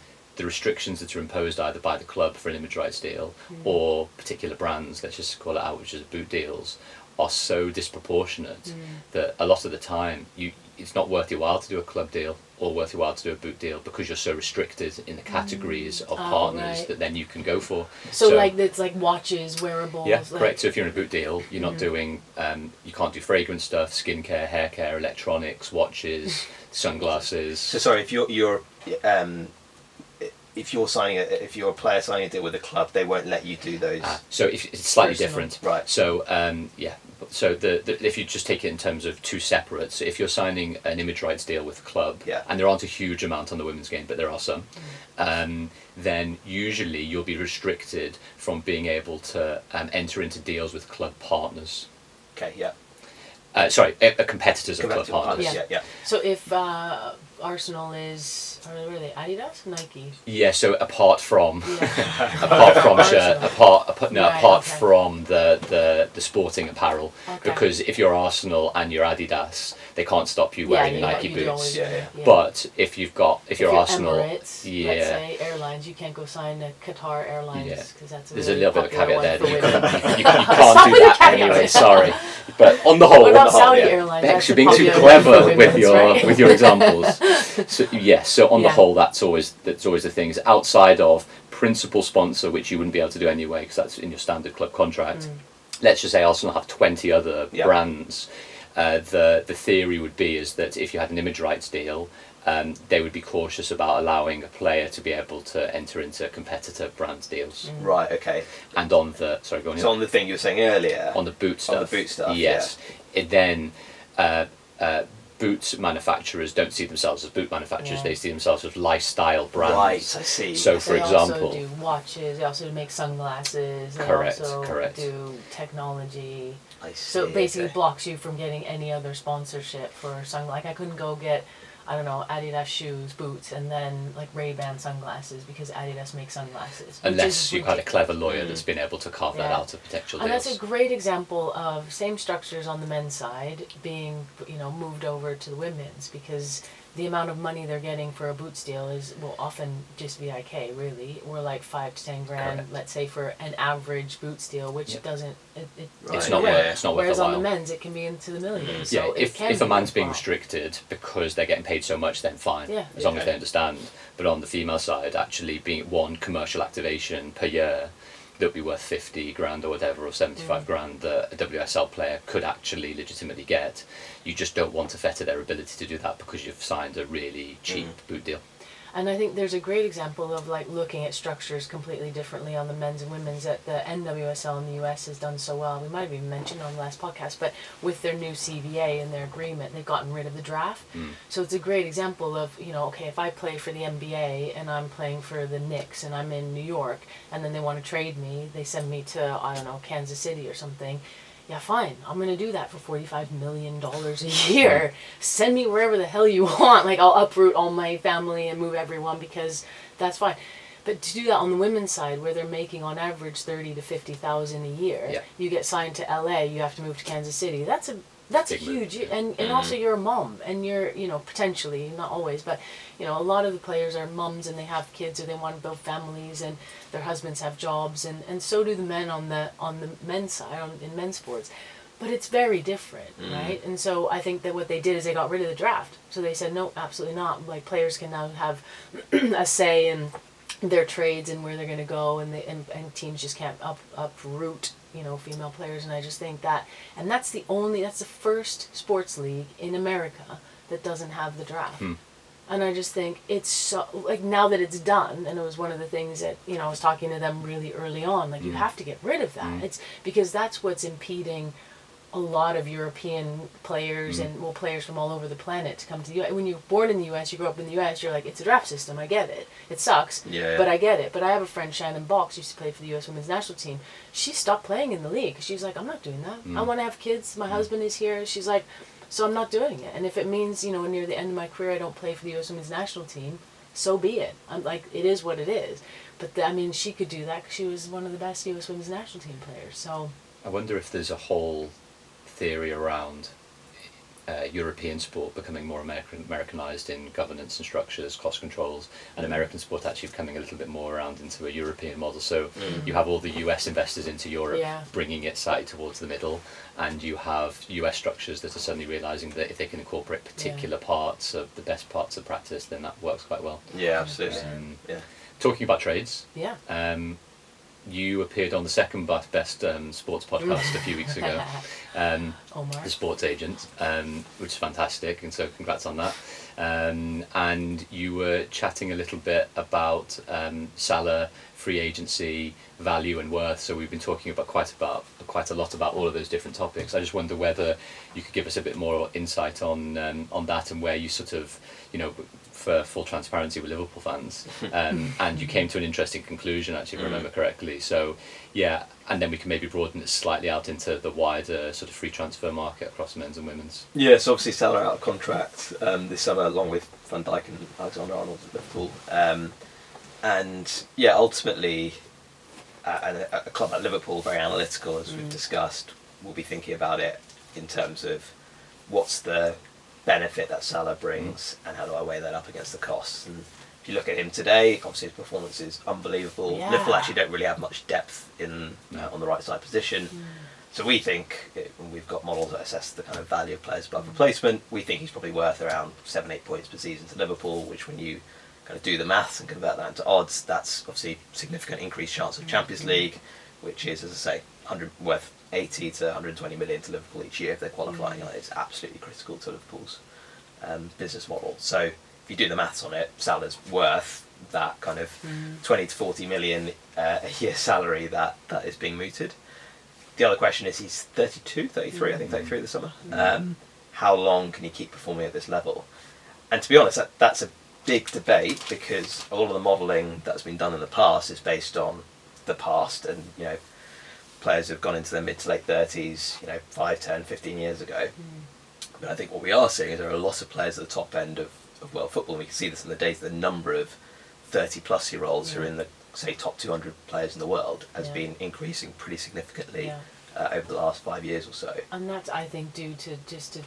Speaker 1: restrictions that are imposed either by the club for an image rights deal or particular brands, let's just call it out, which is boot deals, are so disproportionate that a lot of the time it's not worth your while to do a club deal or worth your while to do a boot deal because you're so restricted in the categories of partners that then you can go for.
Speaker 2: So like it's like watches, wearables.
Speaker 1: Yeah,
Speaker 2: like,
Speaker 1: correct. So if you're in a boot deal, you're not doing, you can't do fragrance stuff, skincare, hair care, electronics, watches, sunglasses.
Speaker 3: So sorry, if you're a player signing a deal with a club, they won't let you do those.
Speaker 1: So it's slightly
Speaker 2: Personal.
Speaker 1: different,
Speaker 3: Right.
Speaker 1: So so if you just take it in terms of two separate, so if you're signing an image rights deal with a club, and there aren't a huge amount on the women's game, but there are some, then usually you'll be restricted from being able to enter into deals with club partners.
Speaker 3: Okay, yeah.
Speaker 1: Sorry, competitors of club partners.
Speaker 3: Yeah.
Speaker 2: So if Arsenal is, are they Adidas, Nike?
Speaker 1: Yeah. So apart from
Speaker 2: Yeah.
Speaker 1: apart from the sporting apparel,
Speaker 2: Okay.
Speaker 1: because if you're Arsenal and you're Adidas, they can't stop you wearing Nike
Speaker 2: you do
Speaker 1: boots.
Speaker 2: always
Speaker 3: Yeah.
Speaker 1: But if you're Arsenal,
Speaker 2: Emirates, let's say airlines, you can't go sign a Qatar Airlines because that's
Speaker 1: there's
Speaker 2: really
Speaker 1: a little bit of a
Speaker 2: popular
Speaker 1: caveat there.
Speaker 2: one
Speaker 1: That
Speaker 2: for women.
Speaker 1: you can't do that anyway. Sorry, but on the whole,
Speaker 2: What about Saudi Airlines?
Speaker 1: Bex,
Speaker 2: That's
Speaker 1: you're being too
Speaker 2: popular
Speaker 1: clever
Speaker 2: for
Speaker 1: with
Speaker 2: women,
Speaker 1: your
Speaker 2: right?
Speaker 1: with your examples. So yes, so on the
Speaker 2: Yeah.
Speaker 1: whole, that's always the things outside of principal sponsor, which you wouldn't be able to do anyway because that's in your standard club contract. Let's just say Arsenal have 20 other brands. The theory would be is that if you had an image rights deal, they would be cautious about allowing a player to be able to enter into competitor brand deals.
Speaker 3: Right, okay.
Speaker 1: And on the sorry, go on.
Speaker 3: So on the thing you were saying earlier,
Speaker 1: On the boot stuff.
Speaker 3: On the boot stuff,
Speaker 1: yes. Then boot manufacturers don't see themselves as boot manufacturers.
Speaker 2: Yeah.
Speaker 1: They see themselves as lifestyle brands.
Speaker 3: Right, I see.
Speaker 1: So, for
Speaker 2: They
Speaker 1: example,
Speaker 2: also do watches. They also make sunglasses. They
Speaker 1: Correct,
Speaker 2: also
Speaker 1: correct.
Speaker 2: do technology.
Speaker 3: I see.
Speaker 2: So it basically
Speaker 3: okay.
Speaker 2: blocks you from getting any other sponsorship for like I couldn't go get, I don't know, Adidas shoes, boots, and then like Ray-Ban sunglasses because Adidas makes sunglasses. which
Speaker 1: unless
Speaker 2: is
Speaker 1: you've had a
Speaker 2: ridiculous.
Speaker 1: clever lawyer that's been able to carve that
Speaker 2: Yeah.
Speaker 1: out of potential
Speaker 2: And
Speaker 1: deals.
Speaker 2: that's a great example of same structures on the men's side being, moved over to the women's because the amount of money they're getting for a boots deal will often just VIK really, or like 5 to 10 grand,
Speaker 1: Correct.
Speaker 2: let's say for an average boots deal, which
Speaker 1: Yep.
Speaker 2: doesn't.
Speaker 1: It's
Speaker 3: Right,
Speaker 1: not
Speaker 3: yeah.
Speaker 1: worth. It's not worth
Speaker 2: Whereas
Speaker 1: a
Speaker 2: on
Speaker 1: while.
Speaker 2: the men's, it can be into the millions.
Speaker 1: Yeah,
Speaker 2: So it can
Speaker 1: if a
Speaker 2: be
Speaker 1: man's being
Speaker 2: worthwhile.
Speaker 1: restricted because they're getting paid so much, then fine.
Speaker 2: Yeah.
Speaker 1: As long as
Speaker 3: Okay.
Speaker 1: they understand. But on the female side, actually being one commercial activation per year that would be worth 50 grand or whatever, or 75 grand that a WSL player could actually legitimately get, you just don't want to fetter their ability to do that because you've signed a really cheap boot deal.
Speaker 2: And I think there's a great example of like looking at structures completely differently on the men's and women's that the NWSL in the US has done so well. We might have even mentioned on the last podcast, but with their new CBA and their agreement, they've gotten rid of the draft. So it's a great example of, okay, if I play for the NBA and I'm playing for the Knicks and I'm in New York and then they want to trade me, they send me to, I don't know, Kansas City or something. Yeah, fine. I'm going to do that for $45 million a year. Send me wherever the hell you want. Like, I'll uproot all my family and move everyone because that's fine. But to do that on the women's side, where they're making on average 30 to 50,000 a year, you get signed to LA, you have to move to Kansas City. That's a
Speaker 1: Big
Speaker 2: huge,
Speaker 1: move.
Speaker 2: and also you're a mom, and you're, potentially, not always, but, a lot of the players are mums and they have kids or they want to build families and their husbands have jobs, and so do the men on the men's side, in men's sports. But it's very different, right? And so I think that what they did is they got rid of the draft. So they said, no, absolutely not. Like, players can now have a say in their trades and where they're going to go, and and teams just can't uproot female players. And I just think that, and that's the first sports league in America that doesn't have the draft. And I just think it's so, like, now that it's done, and it was one of the things that, I was talking to them really early on, like, you have to get rid of that. It's because that's what's impeding a lot of European players and players from all over the planet to come to the U.S. When you're born in the U.S., you grow up in the U.S., you're like, it's a draft system, I get it. It sucks, but I get it. But I have a friend, Shannon Box, used to play for the U.S. women's national team. She stopped playing in the league. She's like, I'm not doing that. I want to have kids. My husband is here. She's like, so I'm not doing it. And if it means, near the end of my career I don't play for the U.S. women's national team, so be it. I'm like, it is what it is. But she could do that because she was one of the best U.S. women's national team players. So
Speaker 1: I wonder if there's a whole theory around European sport becoming more Americanized in governance and structures, cost controls, and American sport actually coming a little bit more around into a European model. So you have all the US investors into Europe bringing it slightly towards the middle, and you have US structures that are suddenly realizing that if they can incorporate particular parts of the best parts of practice, then that works quite well.
Speaker 3: Yeah, absolutely.
Speaker 1: Talking about trades, you appeared on the second best sports podcast a few weeks ago,
Speaker 2: Omar.
Speaker 1: The Sports Agent, which is fantastic, and so congrats on that. And you were chatting a little bit about Salah, free agency, value and worth. So we've been talking about quite a lot about all of those different topics. I just wonder whether you could give us a bit more insight on that, and where you sort of, for full transparency, with Liverpool fans, and you came to an interesting conclusion, actually, if I remember correctly. So, and then we can maybe broaden it slightly out into the wider sort of free transfer market across men's and women's.
Speaker 3: Yeah, so obviously Salah out of contract this summer, along with Van Dijk and Alexander-Arnold at Liverpool. And ultimately, a club like Liverpool, very analytical, as we've discussed, will be thinking about it in terms of what's the benefit that Salah brings, and how do I weigh that up against the costs. And if you look at him today, obviously his performance is unbelievable. Liverpool actually don't really have much depth in on the right side position. So we think, when we've got models that assess the kind of value of players above replacement, we think he's probably worth around 7-8 points per season to Liverpool, which when you kind of do the maths and convert that into odds, that's obviously significant increased chance of Champions League, which is, as I say, worth 80 to 120 million to Liverpool each year if they're qualifying. It's absolutely critical to Liverpool's business model. So if you do the maths on it, Salah's worth that kind of 20 to 40 million a year salary that is being mooted. The other question is, he's 32, 33, I think 33 this summer. How long can he keep performing at this level? And to be honest, that's a big debate, because a lot of the modelling that's been done in the past is based on the past, and players have gone into their mid to late 30s 5, 10, 15 years ago. But I think what we are seeing is there are a lot of players at the top end of world football, and we can see this in the data. The number of 30 plus year olds who are in the, say, top 200 players in the world has been increasing pretty significantly over the last 5 years or so.
Speaker 2: And that's, I think, due to, just to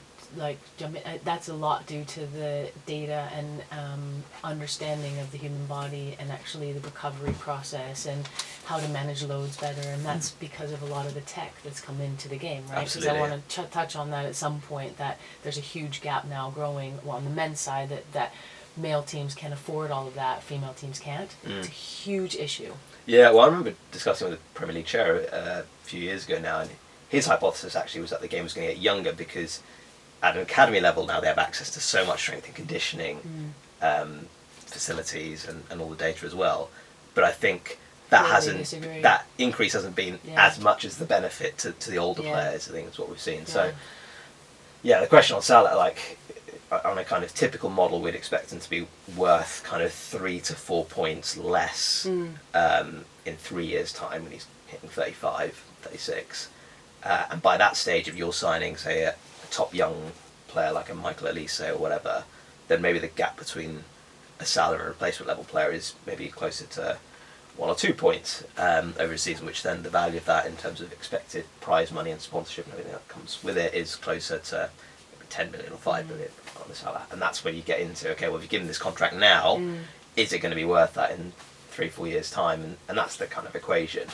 Speaker 2: jump in, that's a lot due to the data and understanding of the human body, and actually the recovery process, and how to manage loads better. And that's because of a lot of the tech that's come into the game, right? Because I want to touch on that at some point, that there's a huge gap now growing on the men's side, that male teams can afford all of that, female teams can't. It's a huge issue.
Speaker 3: Yeah, well, I remember discussing with the Premier League chair a few years ago now, and his hypothesis actually was that the game was going to get younger, because at an academy level now they have access to so much strength and conditioning facilities and all the data as well. But I think that increase hasn't been as much as the benefit to the older players. I think that's what we've seen. So the question on Salah, like, on a kind of typical model, we'd expect him to be worth kind of 3 to 4 points less in 3 years' time, when he's hitting 35, 36. And by that stage, if you're signing, say, a top young player like a Michael Elise or whatever, then maybe the gap between a Salah and a replacement level player is maybe closer to 1 or 2 points over a season, which then the value of that in terms of expected prize money and sponsorship and everything that comes with it is closer to 10 million or 5 million on the Salah. And that's where you get into, okay, well, if you give him this contract now, is it going to be worth that in 3-4 years' time? And that's the kind of equation.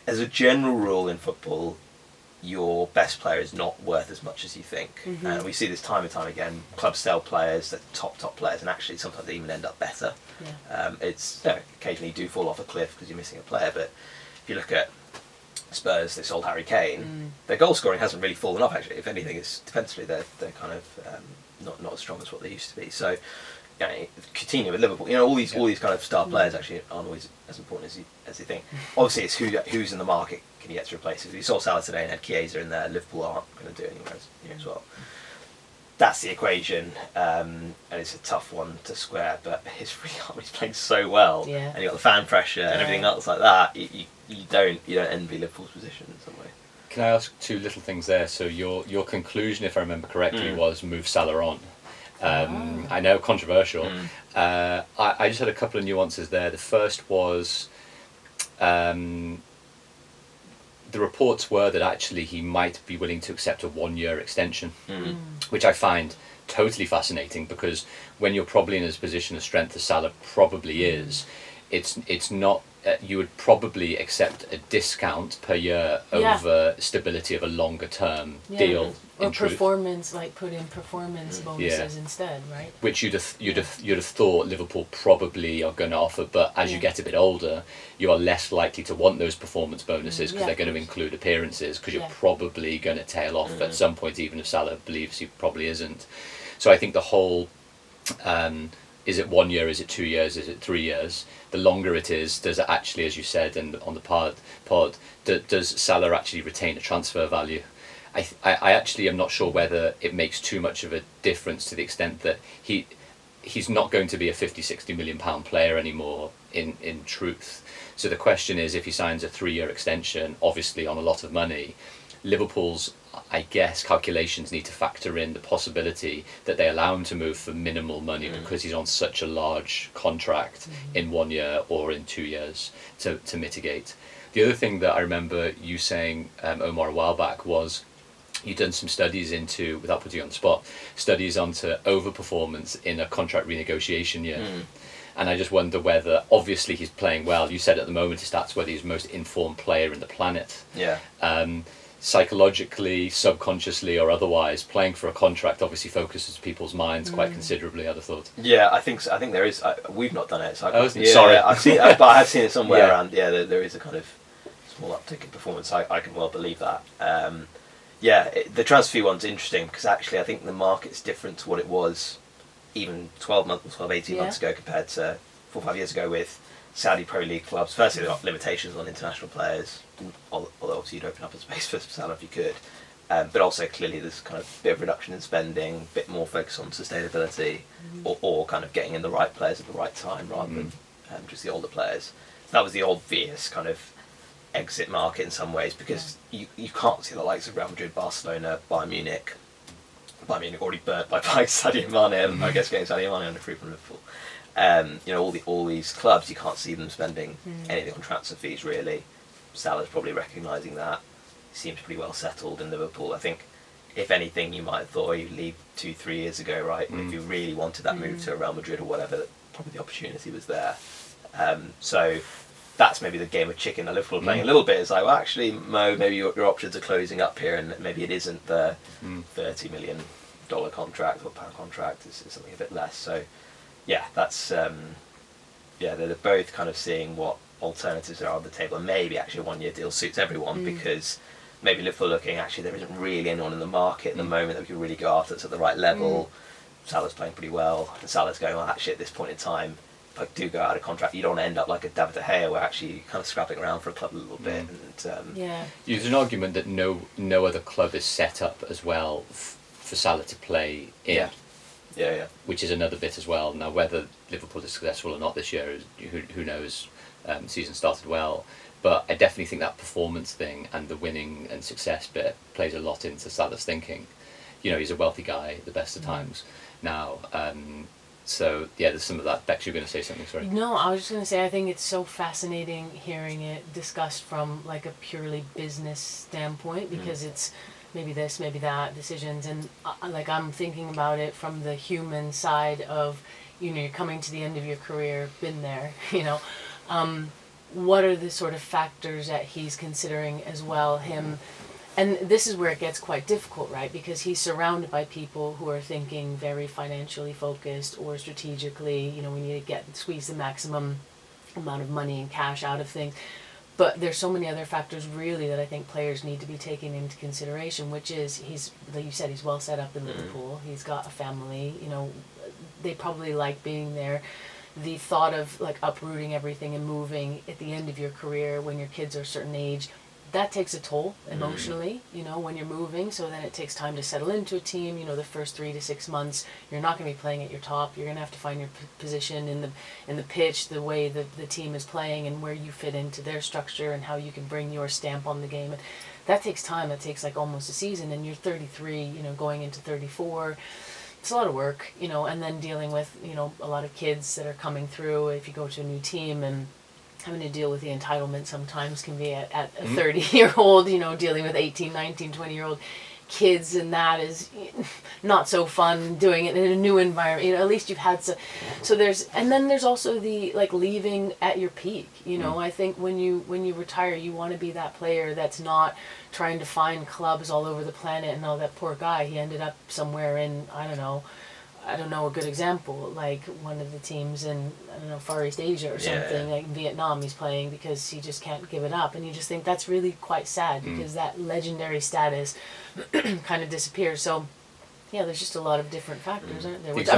Speaker 3: As a general rule in football, your best player is not worth as much as you think. And we see this time and time again. Clubs sell players, the top players, and actually sometimes they even end up better. It's occasionally you do fall off a cliff because you're missing a player, but if you look at Spurs, they sold Harry Kane. Their goal scoring hasn't really fallen off, actually. If anything, it's defensively they're kind of not as strong as what they used to be. So Coutinho with Liverpool, all these kind of star players actually aren't always as important as you think. Obviously, it's who's in the market can you get to replace it. If you saw Salah today and had Chiesa in there, Liverpool aren't going to do anywhere as well. That's the equation, and it's a tough one to square, but it's really hard. He's playing so well, and you've got the fan pressure and everything else like that. You don't envy Liverpool's position in some way.
Speaker 1: Can I ask two little things there? So your conclusion, if I remember correctly, was move Salah on. I know, controversial. I just had a couple of nuances there. The first was the the reports were that actually he might be willing to accept a 1-year extension, which I find totally fascinating, because when you're probably in a position of strength as Salah probably is, it's not, you would probably accept a discount per year over stability of a longer term deal.
Speaker 2: Or performance, like put in performance bonuses instead, right?
Speaker 1: Which you'd have thought Liverpool probably are going to offer, but as you get a bit older, you are less likely to want those performance bonuses, because they're going to include appearances, because you're probably going to tail off at some point, even if Salah believes he probably isn't. So I think the whole, is it 1 year, is it 2 years, is it 3 years? The longer it is, does it actually, as you said on the pod, does Salah actually retain a transfer value? I actually am not sure whether it makes too much of a difference, to the extent that he's not going to be a 50-60 million pound player anymore in truth. So the question is, if he signs a 3-year extension, obviously on a lot of money, Liverpool's, I guess, calculations need to factor in the possibility that they allow him to move for minimal money because he's on such a large contract in 1 year or in 2 years to mitigate. The other thing that I remember you saying, Omar, a while back was, you've done some studies into, without putting you on the spot, studies onto overperformance in a contract renegotiation year. And I just wonder whether, obviously he's playing well. You said at the moment his stats whether he's the most informed player in the planet. Yeah. Psychologically, subconsciously or otherwise, playing for a contract obviously focuses people's minds quite considerably, I'd have thought.
Speaker 3: Yeah, I think so. I think there is, we've not done it, so
Speaker 1: sorry.
Speaker 3: I've seen, but I have seen it somewhere around, there is a kind of small uptick in performance. I can well believe that. The transfer fee one's interesting, because actually I think the market's different to what it was even 18 months ago compared to 4 or 5 years ago with Saudi Pro League clubs. Firstly, they've got limitations on international players, although obviously you'd open up a space for Salah if you could. But also clearly there's kind of a bit of reduction in spending, a bit more focus on sustainability, or kind of getting in the right players at the right time rather than just the older players. So that was the obvious kind of exit market in some ways, because you can't see the likes of Real Madrid, Barcelona, Bayern Munich already burnt by buying Sadio Mane, and I guess getting Sadio Mane on a free from Liverpool. All these clubs, you can't see them spending anything on transfer fees really. Salah's probably recognising that. He seems pretty well settled in Liverpool. I think, if anything, you might have thought he'd leave 2-3 years ago, right? If you really wanted that move to Real Madrid or whatever, probably the opportunity was there. So that's maybe the game of chicken that Liverpool are playing a little bit. It's like, well, actually, Mo, maybe your options are closing up here, and maybe it isn't the $30 million contract or pound contract. It's something a bit less. So, yeah, that's they're both kind of seeing what alternatives are on the table, and maybe actually a 1-year deal suits everyone, because maybe Liverpool are looking, actually there isn't really anyone in the market at the moment that we can really go after that's at the right level. Salah's playing pretty well, and Salah's going, well, actually at this point in time, if I do go out of contract, you don't end up like a David De Gea, where actually you're kind of scrapping around for a club a little bit. And
Speaker 1: there's an argument that no other club is set up as well for Salah to play in. Yeah. Which is another bit as well. Now, whether Liverpool is successful or not this year, who knows? The season started well, but I definitely think that performance thing and the winning and success bit plays a lot into Salah's thinking. He's a wealthy guy at the best of times now. So there's some of that. Bex, you're going to say something, sorry.
Speaker 2: No, I was just going to say, I think it's so fascinating hearing it discussed from like a purely business standpoint, because it's maybe this, maybe that decisions, and I'm thinking about it from the human side of, you're coming to the end of your career, been there, what are the sort of factors that he's considering as well, him. And this is where it gets quite difficult, right? Because he's surrounded by people who are thinking very financially focused or strategically, we need to squeeze the maximum amount of money and cash out of things. But there's so many other factors really that I think players need to be taken into consideration, which is, he's, like you said, he's well set up in Liverpool. He's got a family, they probably like being there. The thought of like uprooting everything and moving at the end of your career when your kids are a certain age, that takes a toll emotionally, when you're moving. So then it takes time to settle into a team. The first 3 to 6 months, you're not going to be playing at your top. You're going to have to find your position in the pitch, the way the team is playing, and where you fit into their structure, and how you can bring your stamp on the game. And that takes time. That takes like almost a season. And you're 33, going into 34. It's a lot of work, and then dealing with, a lot of kids that are coming through if you go to a new team, and having to deal with the entitlement sometimes can be at a 30-year-old, you know, dealing with 18, 19, 20-year-old kids, and that is not so fun doing it in a new environment. You know, at least you've had so there's, and then there's also the like leaving at your peak. You know, I think when you retire, you want to be that player that's not trying to find clubs all over the planet. And that poor guy, he ended up somewhere in I don't know a good example, like one of the teams in Far East Asia or something, like Vietnam he's playing, because he just can't give it up, and you just think that's really quite sad because that legendary status kind of disappears. So yeah, there's just a lot of different factors, aren't there? Which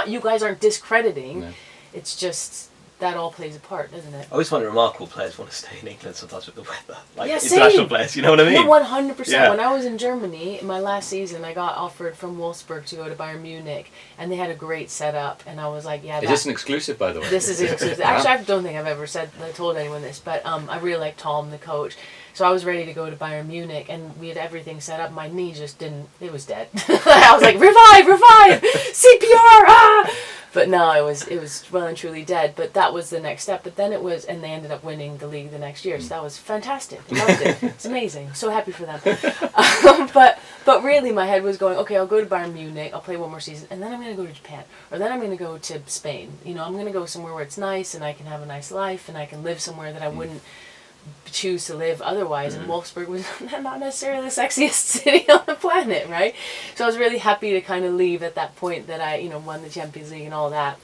Speaker 2: you guys aren't discrediting. No. It's just that all plays a part, doesn't it?
Speaker 3: I always find it remarkable players want to stay in England sometimes with the weather. Like
Speaker 2: same.
Speaker 3: International players, you know what I mean?
Speaker 2: No, 100%. Yeah. When I was in Germany, in my last season, I got offered from Wolfsburg to go to Bayern Munich, and they had a great setup, and I was like, yeah.
Speaker 1: Is this an exclusive, by the way?
Speaker 2: This is exclusive. Actually, I don't think I've ever told anyone this, but I really like Tom, the coach. So I was ready to go to Bayern Munich, and we had everything set up. My knee just didn't, it was dead. I was like, revive, CPR, But no, it was well and truly dead. But that was the next step. But then it was, and they ended up winning the league the next year. So that was fantastic. Loved it. It's amazing. So happy for them. But really, my head was going, okay, I'll go to Bayern Munich. I'll play one more season, and then I'm going to go to Japan, or then I'm going to go to Spain. You know, I'm going to go somewhere where it's nice, and I can have a nice life, and I can live somewhere that I wouldn't choose to live otherwise. And Wolfsburg was not necessarily the sexiest city on the planet, right? So I was really happy to kind of leave at that point that I, won the Champions League and all that.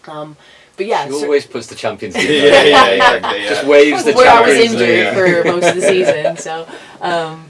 Speaker 2: But yeah,
Speaker 1: she always puts the Champions League.
Speaker 3: Exactly.
Speaker 1: Just waves the
Speaker 2: where
Speaker 1: Champions
Speaker 2: I was injured for most of the season. So,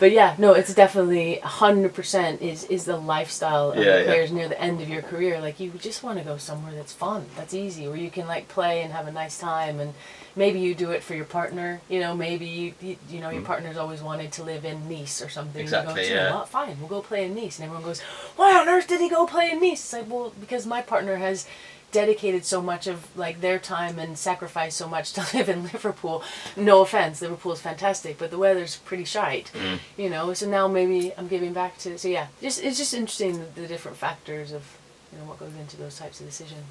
Speaker 2: but yeah, no, it's definitely 100% is the lifestyle of the players near the end of your career. Like, you just want to go somewhere that's fun, that's easy, where you can like play and have a nice time. And maybe you do it for your partner. Maybe your partner's always wanted to live in Nice or something.
Speaker 3: Exactly.
Speaker 2: You go, well, fine, we'll go play in Nice. And everyone goes, why on earth did he go play in Nice? It's like, well, because my partner has dedicated so much of like their time and sacrificed so much to live in Liverpool. No offense, Liverpool is fantastic, but the weather's pretty shite. So now maybe I'm giving back to. So yeah, it's just interesting the different factors of what goes into those types of decisions.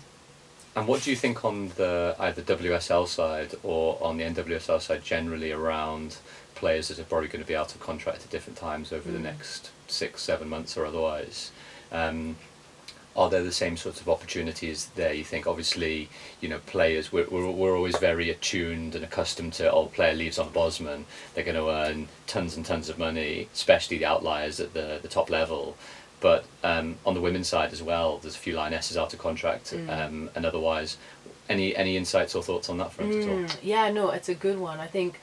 Speaker 1: And what do you think on the either WSL side or on the NWSL side generally around players that are probably going to be out of contract at different times over the next 6-7 months or otherwise? Are there the same sorts of opportunities there? You think, obviously, players, we're always very attuned and accustomed to, player leaves on Bosman, they're going to earn tons and tons of money, especially the outliers at the top level. But on the women's side as well, there's a few lionesses out of contract, and otherwise. Any insights or thoughts on that front at all?
Speaker 2: Yeah, no, it's a good one. I think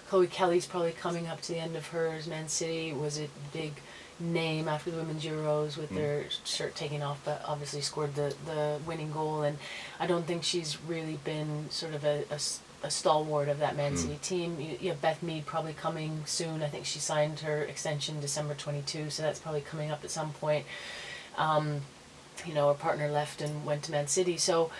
Speaker 2: Chloe Kelly's probably coming up to the end of hers. Man City was a big name after the Women's Euros with their shirt taken off, but obviously scored the winning goal. And I don't think she's really been sort of a stalwart of that Man City team. You have Beth Mead probably coming soon. I think she signed her extension December 22, so that's probably coming up at some point. Her partner left and went to Man City. So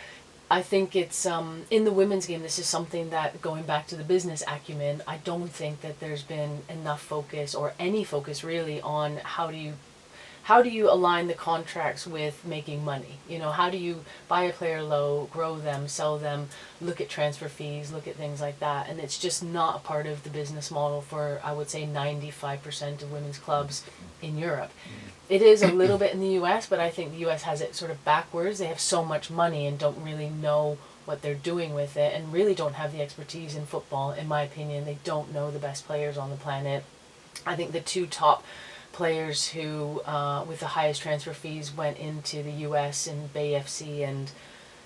Speaker 2: I think it's in the women's game, this is something that, going back to the business acumen, I don't think that there's been enough focus, or any focus really, on how do you align the contracts with making money? How do you buy a player low, grow them, sell them, look at transfer fees, look at things like that? And it's just not a part of the business model for, I would say, 95% of women's clubs in Europe. It is a little bit in the US, but I think the US has it sort of backwards. They have so much money and don't really know what they're doing with it, and really don't have the expertise in football, in my opinion. They don't know the best players on the planet. I think the two top players who, with the highest transfer fees, went into the US in Bay FC and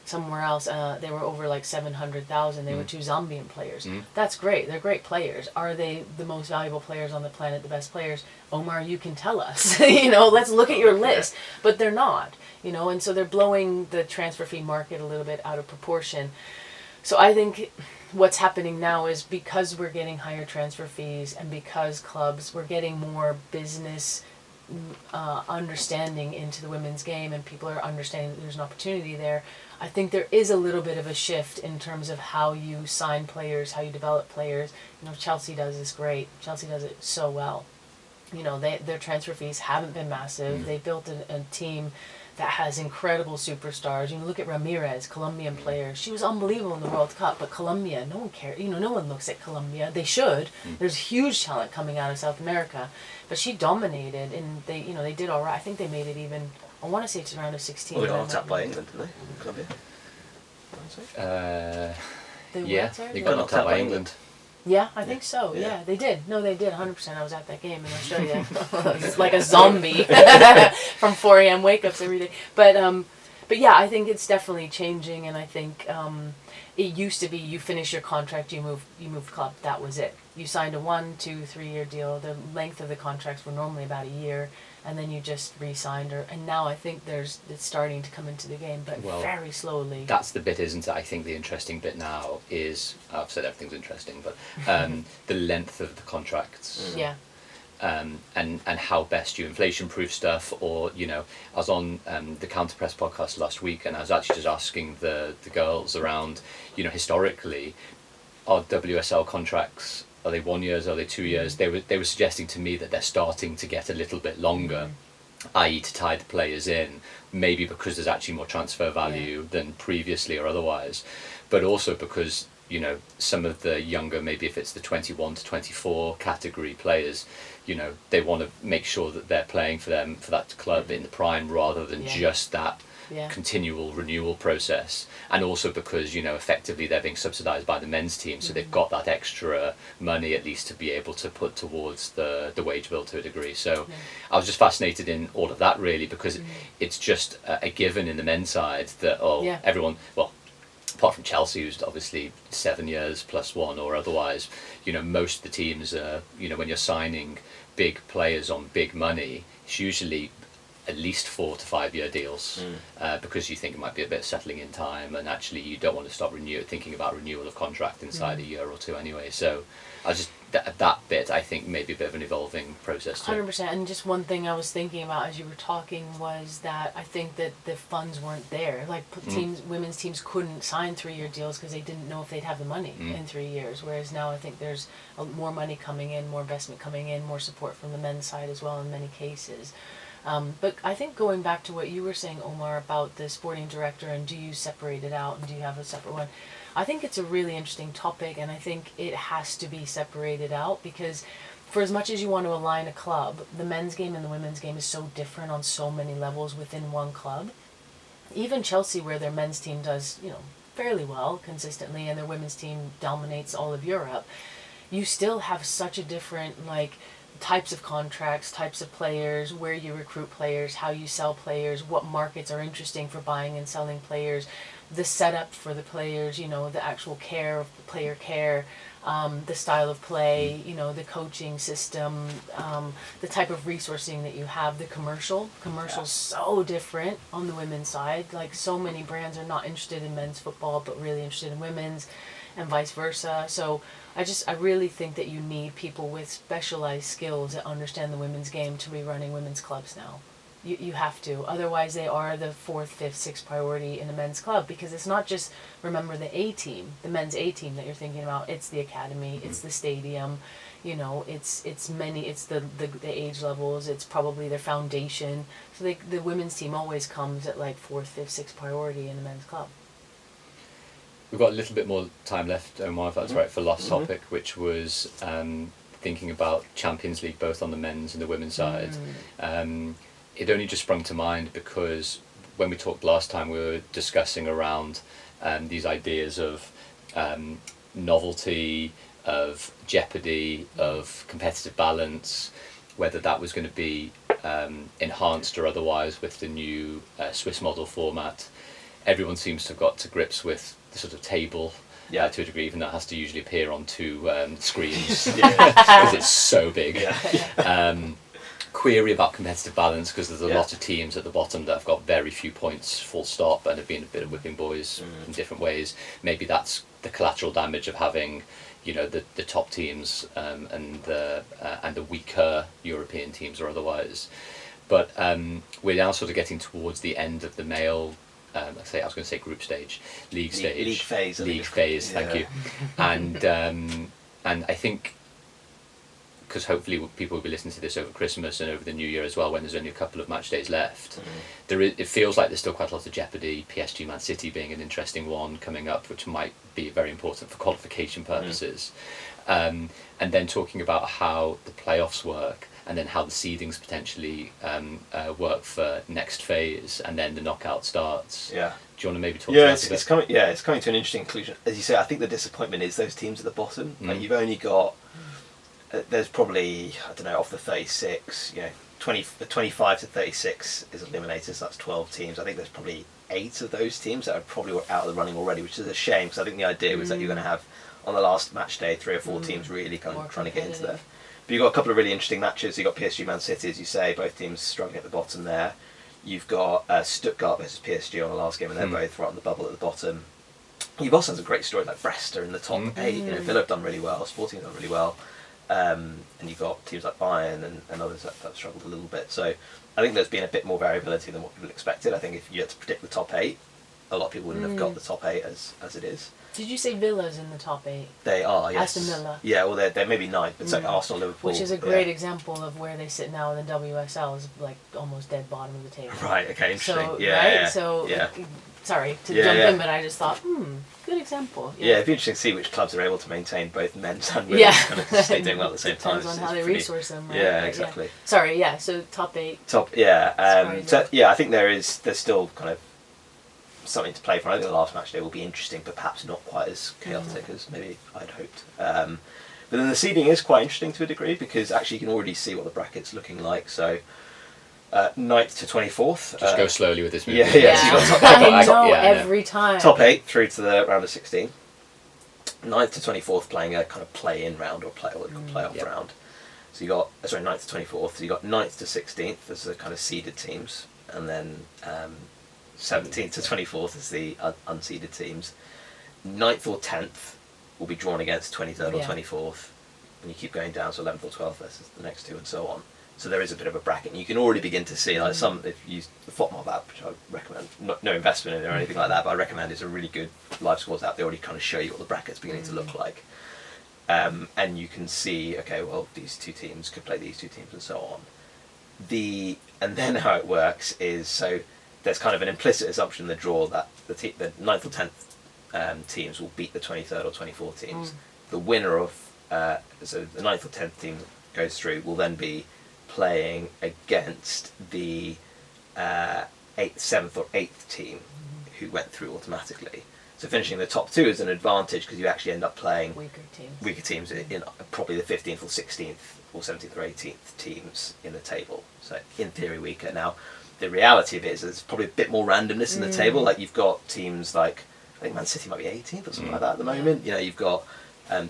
Speaker 2: somewhere else, they were over like 700,000. They were two Zambian players. That's great. They're great players. Are they the most valuable players on the planet, the best players? Omar, you can tell us. Let's look at your list. But they're not. And so they're blowing the transfer fee market a little bit out of proportion. So I think what's happening now is, because we're getting higher transfer fees and because clubs, we're getting more business understanding into the women's game, and people are understanding that there's an opportunity there. I think there is a little bit of a shift in terms of how you sign players, how you develop players. Chelsea does this great. Chelsea does it so well. You know, their transfer fees haven't been massive. They built a team that has incredible superstars. You know, look at Ramirez, Colombian player. She was unbelievable in the World Cup, but Colombia, no one cares. You know, no one looks at Colombia. They should. There's huge talent coming out of South America, but she dominated, and they did all right. I think they made it even. I want to say it's around a 16.
Speaker 3: Well, they got knocked out by England, didn't they? Colombia.
Speaker 1: They got knocked out by England.
Speaker 2: Yeah, I think so.
Speaker 3: Yeah.
Speaker 2: Yeah, they did. No, they did. 100%. I was at that game in Australia. It's like a zombie from 4 a.m. wake-ups every day. But yeah, I think it's definitely changing, and I think it used to be you finish your contract, you move club. That was it. You signed a 1, 2, 3 year deal. The length of the contracts were normally about a year, and then you just re-signed her. And now I think it's starting to come into the game, but very slowly.
Speaker 1: That's the bit, isn't it? I think the interesting bit now is, I've said everything's interesting, but the length of the contracts.
Speaker 2: Yeah.
Speaker 1: And how best you inflation-proof stuff, or, you know, I was on the Counterpress podcast last week, and I was actually just asking the girls around, you know, historically, are WSL contracts, are they 1 year, are they 2 years? They were suggesting to me that they're starting to get a little bit longer, i.e. to tie the players in, maybe because there's actually more transfer value than previously or otherwise, but also because, you know, some of the younger, maybe if it's the 21 to 24 category players, you know, they want to make sure that they're playing for that club in the prime, rather than just that continual renewal process. And also because, you know, effectively they're being subsidised by the men's team, so they've got that extra money at least to be able to put towards the wage bill to a degree. So I was just fascinated in all of that, really, because it's just a given in the men's side that everyone, well, apart from Chelsea, who's obviously 7 years plus 1 or otherwise, you know, most of the teams, you know, when you're signing big players on big money, it's usually at least 4 to 5 year deals, because you think it might be a bit of settling in time, and actually you don't want to stop thinking about renewal of contract inside a year or two anyway. So I just that bit, I think, maybe a bit of an evolving process too.
Speaker 2: 100%. And just one thing I was thinking about as you were talking was that I think that the funds weren't there. Like women's teams couldn't sign 3 year deals because they didn't know if they'd have the money in 3 years. Whereas now I think there's more money coming in, more investment coming in, more support from the men's side as well in many cases. But I think going back to what you were saying, Omar, about the sporting director and do you separate it out and do you have a separate one? I think it's a really interesting topic, and I think it has to be separated out, because for as much as you want to align a club, the men's game and the women's game is so different on so many levels within one club. Even Chelsea, where their men's team does, you know, fairly well consistently, and their women's team dominates all of Europe, you still have such a different, like, types of contracts, types of players, where you recruit players, how you sell players, what markets are interesting for buying and selling players, the setup for the players, you know, the actual care of player care, the style of play, you know, the coaching system, the type of resourcing that you have, the commercial's so different on the women's side. Like, so many brands are not interested in men's football but really interested in women's, and vice versa. So I really think that you need people with specialized skills that understand the women's game to be running women's clubs now. You have to. Otherwise, they are the 4th, 5th, 6th priority in a men's club, because it's not just, remember, the A team, the men's A team that you're thinking about. It's the academy, it's the stadium, you know, it's the age levels, it's probably their foundation. So the women's team always comes at like 4th, 5th, 6th priority in a men's club.
Speaker 1: We've got a little bit more time left, Omar, if that's right, for last topic, which was thinking about Champions League, both on the men's and the women's side. It only just sprung to mind because when we talked last time, we were discussing around these ideas of novelty, of jeopardy, of competitive balance, whether that was going to be enhanced or otherwise with the new Swiss model format. Everyone seems to have got to grips with the sort of table to a degree, even though it has to usually appear on 2 screens because it's so big. Query about competitive balance, because there's a lot of teams at the bottom that have got very few points, full stop, and have been a bit of whipping boys in different ways. Maybe that's the collateral damage of having, you know, the top teams and the weaker European teams or otherwise. But we're now sort of getting towards the end of the male. I was going to say group stage, league phase. Thank you. And I think because hopefully people will be listening to this over Christmas and over the New Year as well, when there's only a couple of match days left. It feels like there's still quite a lot of jeopardy. PSG Man City being an interesting one coming up, which might be very important for qualification purposes. And then talking about how the playoffs work, and then how the seedings potentially work for next phase, and then the knockout starts.
Speaker 3: Yeah.
Speaker 1: Do you want to maybe talk
Speaker 3: Yeah,
Speaker 1: about that?
Speaker 3: it's coming to an interesting conclusion. As you say, I think the disappointment is those teams at the bottom. Like, you've only got, there's probably, I don't know, off the 36, 25 to 36 is eliminated, so that's 12 teams. I think there's probably 8 of those teams that are probably out of the running already, which is a shame, because I think the idea was that you're going to have, on the last match day, 3 or 4 teams really kind of trying to get into there. But you've got a couple of really interesting matches. You've got PSG Man City, as you say, both teams struggling at the bottom there. You've got Stuttgart versus PSG on the last game, and they're both right on the bubble at the bottom. You've also had some great stories like Brest are in the top 8. Villa have done really well, Sporting have done really well. And you've got teams like Bayern and others that have struggled a little bit. So I think there's been a bit more variability than what people expected. I think if you had to predict the top 8, a lot of people wouldn't have got the top 8 as it is.
Speaker 2: Did you say Villa's in the top 8?
Speaker 3: They are, yes.
Speaker 2: Aston Villa.
Speaker 3: Yeah, well, they're maybe 9th, but so Arsenal, Liverpool.
Speaker 2: Which is a great example of where they sit now in the WSL, is like almost dead bottom of the table.
Speaker 3: Right, okay, interesting.
Speaker 2: So,
Speaker 3: yeah,
Speaker 2: right? So,
Speaker 3: yeah.
Speaker 2: Sorry to jump in, but I just thought, good example.
Speaker 3: Yeah, it'd be interesting to see which clubs are able to maintain both men's and women's kind of stay doing well at the same time.
Speaker 2: Depends on how they resource them, right?
Speaker 3: Yeah, exactly.
Speaker 2: Yeah. Sorry, so top 8.
Speaker 3: I think there's still kind of something to play for. I think the last match day will be interesting, but perhaps not quite as chaotic as maybe I'd hoped. But then the seeding is quite interesting to a degree, because actually you can already see what the bracket's looking like. So 9th to 24th.
Speaker 1: Just go slowly with this movie.
Speaker 3: Yeah. So you've got
Speaker 2: every time.
Speaker 3: Top 8 through to the round of 16. 9th to 24th playing a kind of play-in round or playoff round. So you got 9th to 24th. So you got 9th to 16th as the kind of seeded teams, and then 17th to 24th is the unseeded teams. 9th or 10th will be drawn against 23rd or 24th, and you keep going down to 11th or 12th versus the next two, and so on. So there is a bit of a bracket, and you can already begin to see, like, some, if you use the FOTMOB app, which I recommend, no investment in it or anything like that, but I recommend it's a really good live scores app. They already kind of show you what the bracket's beginning to look like. And you can see, okay, well, these two teams could play these two teams, and so on. And then how it works is, so there's kind of an implicit assumption in the draw that the 9th or 10th teams will beat the 23rd or 24th teams. The winner of, so the 9th or 10th team goes through, will then be playing against the 8th, 7th or 8th team who went through automatically. So finishing the top 2 is an advantage, because you actually end up playing weaker teams in probably the 15th or 16th or 17th or 18th teams in the table. So in theory weaker. Now the reality of it is there's probably a bit more randomness in the table. Like, you've got teams like, I think Man City might be 18th or something like that at the moment. You've got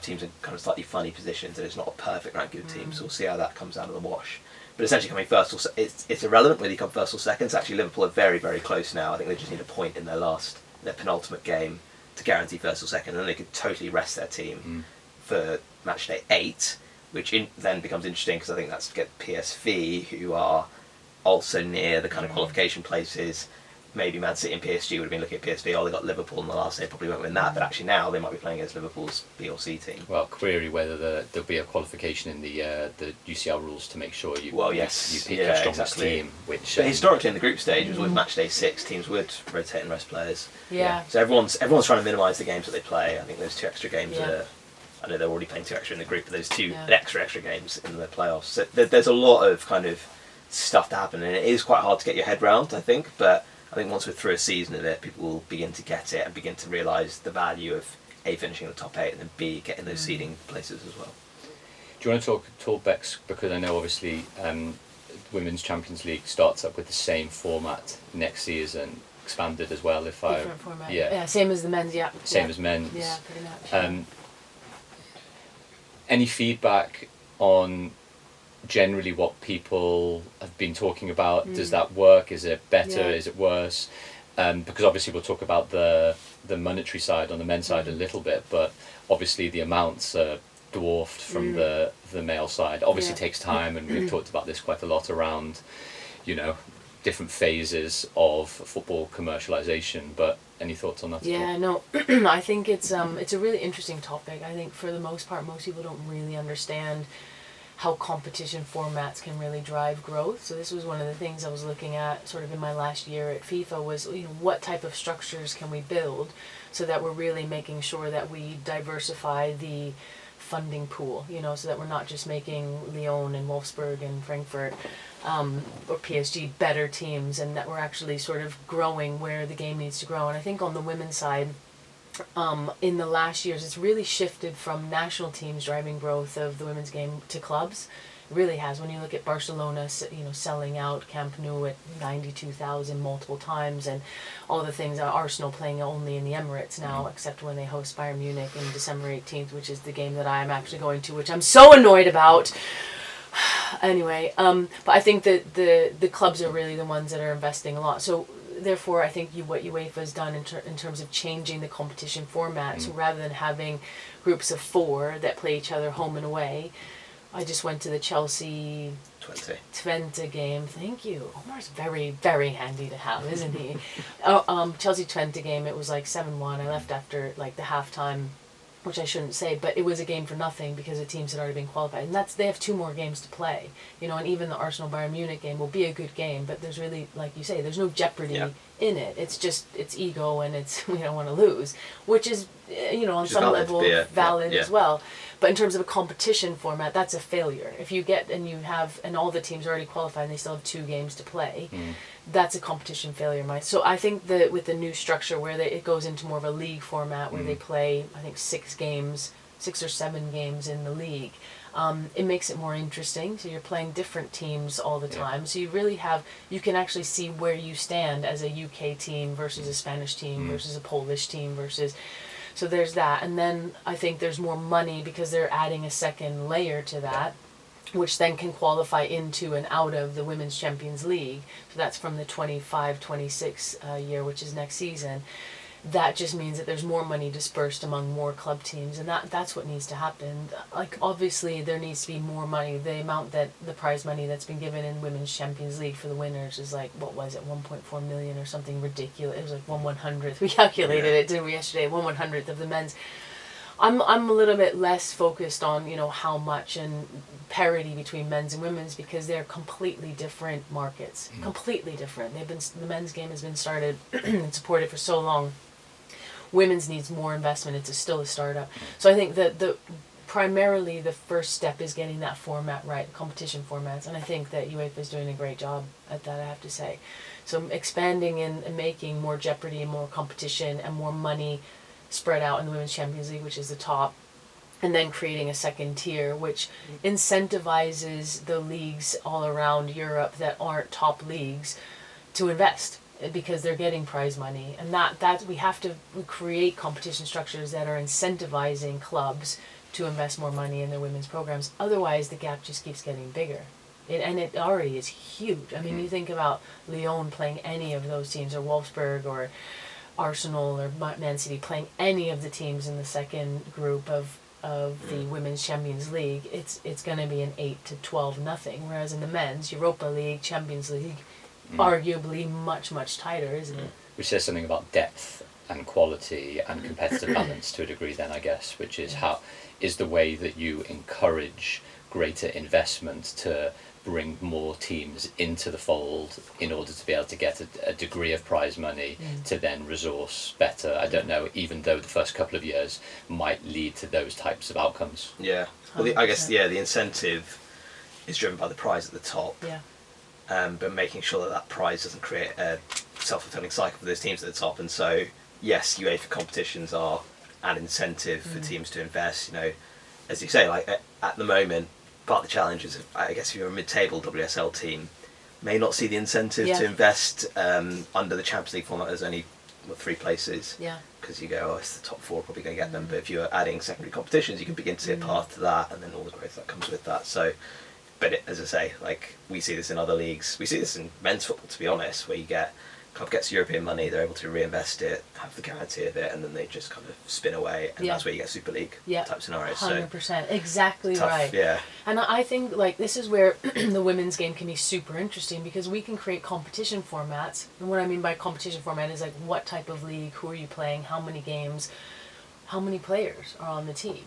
Speaker 3: teams in kind of slightly funny positions, and it's not a perfect ranking of teams, so we'll see how that comes out of the wash. But essentially coming first, or it's irrelevant whether you come first or second. So actually Liverpool are very, very close now. I think they just need a point in their penultimate game to guarantee first or second, and then they could totally rest their team for match day 8, which then becomes interesting, because I think that's to get PSV, who are also near the kind of qualification places. Maybe Man City and PSG would have been looking at PSV. They got Liverpool on the last day, probably won't win that. But actually now they might be playing against Liverpool's B or C team.
Speaker 1: Well, query whether there'll be a qualification in the UCL rules to make sure you pick your strongest team. Which
Speaker 3: but historically in the group stage, with match day 6, teams would rotate and rest players.
Speaker 2: Yeah.
Speaker 3: So everyone's trying to minimise the games that they play. I think those 2 extra games are. I know they're already playing 2 extra in the group, but those 2 extra games in the playoffs. So there's a lot of kind of stuff to happen, and it is quite hard to get your head round, I think. But I think once we're through a season of it, people will begin to get it and begin to realise the value of A, finishing in the top 8, and then B, getting those seeding places as well.
Speaker 1: Do you want to talk Bex, because I know obviously Women's Champions League starts up with the same format next season, expanded as well.
Speaker 2: Different format. Yeah, same as the men's.
Speaker 1: Same as men's.
Speaker 2: Yeah, pretty much.
Speaker 1: Any feedback on generally what people have been talking about? Does that work? Is it better? Is it worse? Because obviously we'll talk about the monetary side on the men's side a little bit, but obviously the amounts are dwarfed from the male side. Obviously it takes time, and we've talked about this quite a lot around, different phases of football commercialisation. But any thoughts on that?
Speaker 2: Yeah, no, I think it's a really interesting topic. I think for the most part, most people don't really understand how competition formats can really drive growth. So this was one of the things I was looking at sort of in my last year at FIFA was, what type of structures can we build so that we're really making sure that we diversify the funding pool, so that we're not just making Lyon and Wolfsburg and Frankfurt or PSG better teams, and that we're actually sort of growing where the game needs to grow. And I think on the women's side, in the last years, it's really shifted from national teams driving growth of the women's game to clubs. It really has. When you look at Barcelona, selling out Camp Nou at 92,000 multiple times, and all the things. Arsenal playing only in the Emirates now, except when they host Bayern Munich in December 18th, which is the game that I am actually going to, which I'm so annoyed about. Anyway, but I think that the clubs are really the ones that are investing a lot. So therefore, I think what UEFA has done in terms of changing the competition format, so rather than having groups of 4 that play each other home and away, I just went to the Chelsea Twente game. Thank you. Omar's very, very handy to have, isn't he? Chelsea Twente game, it was like 7-1. I left after like the halftime, which I shouldn't say, but it was a game for nothing because the teams had already been qualified. And they have 2 more games to play. And even the Arsenal Bayern Munich game will be a good game, but there's really, like you say, there's no jeopardy in it. It's ego, and we don't want to lose, which is, on some level valid as well. But in terms of a competition format, that's a failure. If you get and all the teams are already qualified and they still have 2 games to play, that's a competition failure. So I think that with the new structure where it goes into more of a league format where they play, I think 6 or 7 games in the league, it makes it more interesting. So you're playing different teams all the time. So you can actually see where you stand as a UK team versus a Spanish team versus a Polish team versus... So there's that. And then I think there's more money because they're adding a second layer to that, which then can qualify into and out of the Women's Champions League. So that's from the 25-26 year, which is next season. That just means that there's more money dispersed among more club teams, and that's what needs to happen. Like, obviously there needs to be more money. The amount that the prize money that's been given in Women's Champions League for the winners is like, what was it, 1.4 million or something ridiculous. It was like 1/100th. We calculated it, didn't we, yesterday? 1/100th of the men's. I'm a little bit less focused on how much and parity between men's and women's, because they're completely different markets. Completely different. The men's game has been started and supported for so long. Women's needs more investment. It's still a startup. So I think that primarily the first step is getting that format right, competition formats, and I think that UEFA is doing a great job at that, I have to say. So expanding and making more jeopardy and more competition and more money spread out in the Women's Champions League, which is the top, and then creating a second tier which incentivizes the leagues all around Europe that aren't top leagues to invest, because they're getting prize money. And that we have to create competition structures that are incentivizing clubs to invest more money in their women's programs. Otherwise the gap just keeps getting bigger. And it already is huge. I mean, you think about Lyon playing any of those teams, or Wolfsburg, or Arsenal, or Man City playing any of the teams in the second group of the Women's Champions League, it's going to be an 8-12-0. Whereas in the men's Europa League, Champions League, arguably much, much tighter, isn't it?
Speaker 1: Which says something about depth and quality and competitive balance to a degree then, I guess, which is is the way that you encourage greater investment to bring more teams into the fold in order to be able to get a degree of prize money to then resource better. I don't know, even though the first couple of years might lead to those types of outcomes.
Speaker 3: Yeah. Well, I guess, the incentive is driven by the prize at the top.
Speaker 2: Yeah.
Speaker 3: But making sure that prize doesn't create a self-fulfilling cycle for those teams at the top. And so, yes, UEFA competitions are an incentive for teams to invest. As you say, like at the moment, part of the challenge is, I guess, if you're a mid-table WSL team, may not see the incentive to invest under the Champions League format. There's only 3 places. Yeah. Because you go, it's the top 4 probably going to get them. But if you're adding secondary competitions, you can begin to see a path to that, and then all the growth that comes with that. So. But as I say, like, we see this in other leagues. We see this in men's football, to be honest, where club gets European money, they're able to reinvest it, have the guarantee of it, and then they just kind of spin away, and that's where you get Super League type scenarios.
Speaker 2: 100%, exactly
Speaker 3: tough,
Speaker 2: right.
Speaker 3: Yeah.
Speaker 2: And I think, like, this is where the women's game can be super interesting, because we can create competition formats. And what I mean by competition format is, like, what type of league, who are you playing, how many games, how many players are on the team.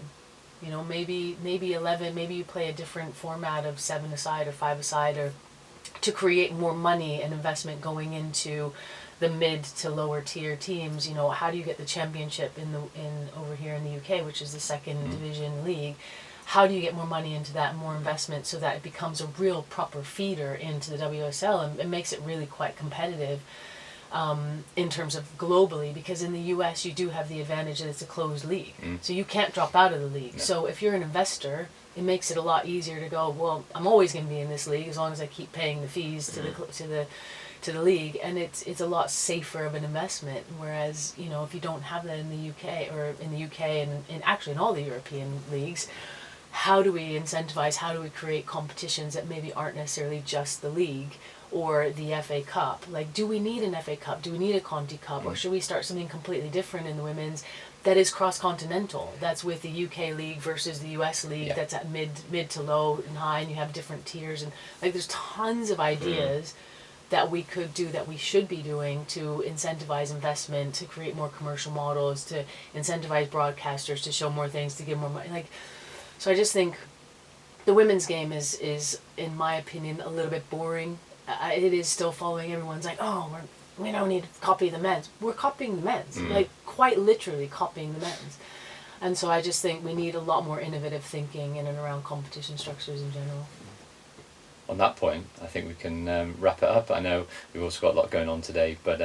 Speaker 2: You know, maybe 11. Maybe you play a different format of 7-a-side or 5-a-side, or to create more money and investment going into the mid to lower tier teams. You know, how do you get the championship in over here in the UK, which is the second division league? How do you get more money into that, more investment, so that it becomes a real proper feeder into the WSL, and it makes it really quite competitive in terms of globally, because in the US you do have the advantage that it's a closed league, so you can't drop out of the league.
Speaker 1: No.
Speaker 2: So if you're an investor, it makes it a lot easier to go, well, I'm always going to be in this league as long as I keep paying the fees to the league, and it's a lot safer of an investment. Whereas, you know, if you don't have that in the UK, or in the UK and actually in all the European leagues, how do we incentivize, how do we create competitions that maybe aren't necessarily just the league or the FA Cup? Like, do we need an FA Cup? Do we need a Conti Cup? Or should we start something completely different in the women's that is cross-continental, that's with the UK league versus the US league, that's at mid to low and high, and you have different tiers, and like there's tons of ideas that we could do, that we should be doing, to incentivize investment, to create more commercial models, to incentivize broadcasters to show more things, to give more money. Like, so I just think the women's game is in my opinion a little bit boring. It is still following everyone's like, oh, we don't need to copy the men's. We're copying the men's, like quite literally copying the men's. And so I just think we need a lot more innovative thinking in and around competition structures in general.
Speaker 1: On that point, I think we can wrap it up. I know we've also got a lot going on today, but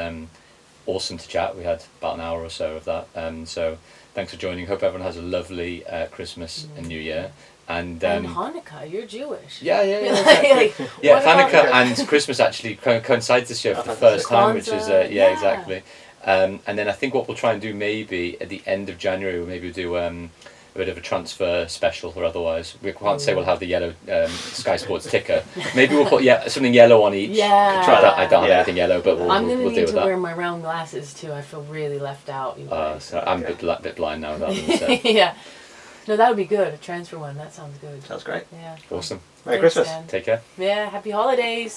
Speaker 1: awesome to chat. We had about an hour or so of that. So thanks for joining. Hope everyone has a lovely Christmas and New Year. And
Speaker 2: Hanukkah, you're Jewish.
Speaker 1: Yeah.
Speaker 2: Like,
Speaker 1: Yeah,
Speaker 2: what about-
Speaker 1: Hanukkah and Christmas actually coincides this year for the first time, which is
Speaker 2: yeah.
Speaker 1: exactly. And then I think what we'll try and do maybe at the end of January, we'll maybe do a bit of a transfer special, or otherwise we can't say we'll have the yellow Sky Sports ticker. Maybe we'll put something yellow on each.
Speaker 2: Yeah.
Speaker 1: I don't have anything yellow, but
Speaker 2: I'm
Speaker 1: we'll
Speaker 2: gonna
Speaker 1: deal
Speaker 2: need
Speaker 1: with
Speaker 2: to
Speaker 1: that.
Speaker 2: wear my round glasses too. I feel really left out. You guys.
Speaker 1: So I'm a bit blind now without them. So.
Speaker 2: Yeah. No, that would be good. A transfer one. That sounds good.
Speaker 3: Sounds great.
Speaker 2: Yeah.
Speaker 1: Awesome.
Speaker 3: Merry
Speaker 2: Thanks,
Speaker 3: Christmas.
Speaker 2: Dan.
Speaker 1: Take care.
Speaker 2: Yeah. Happy holidays.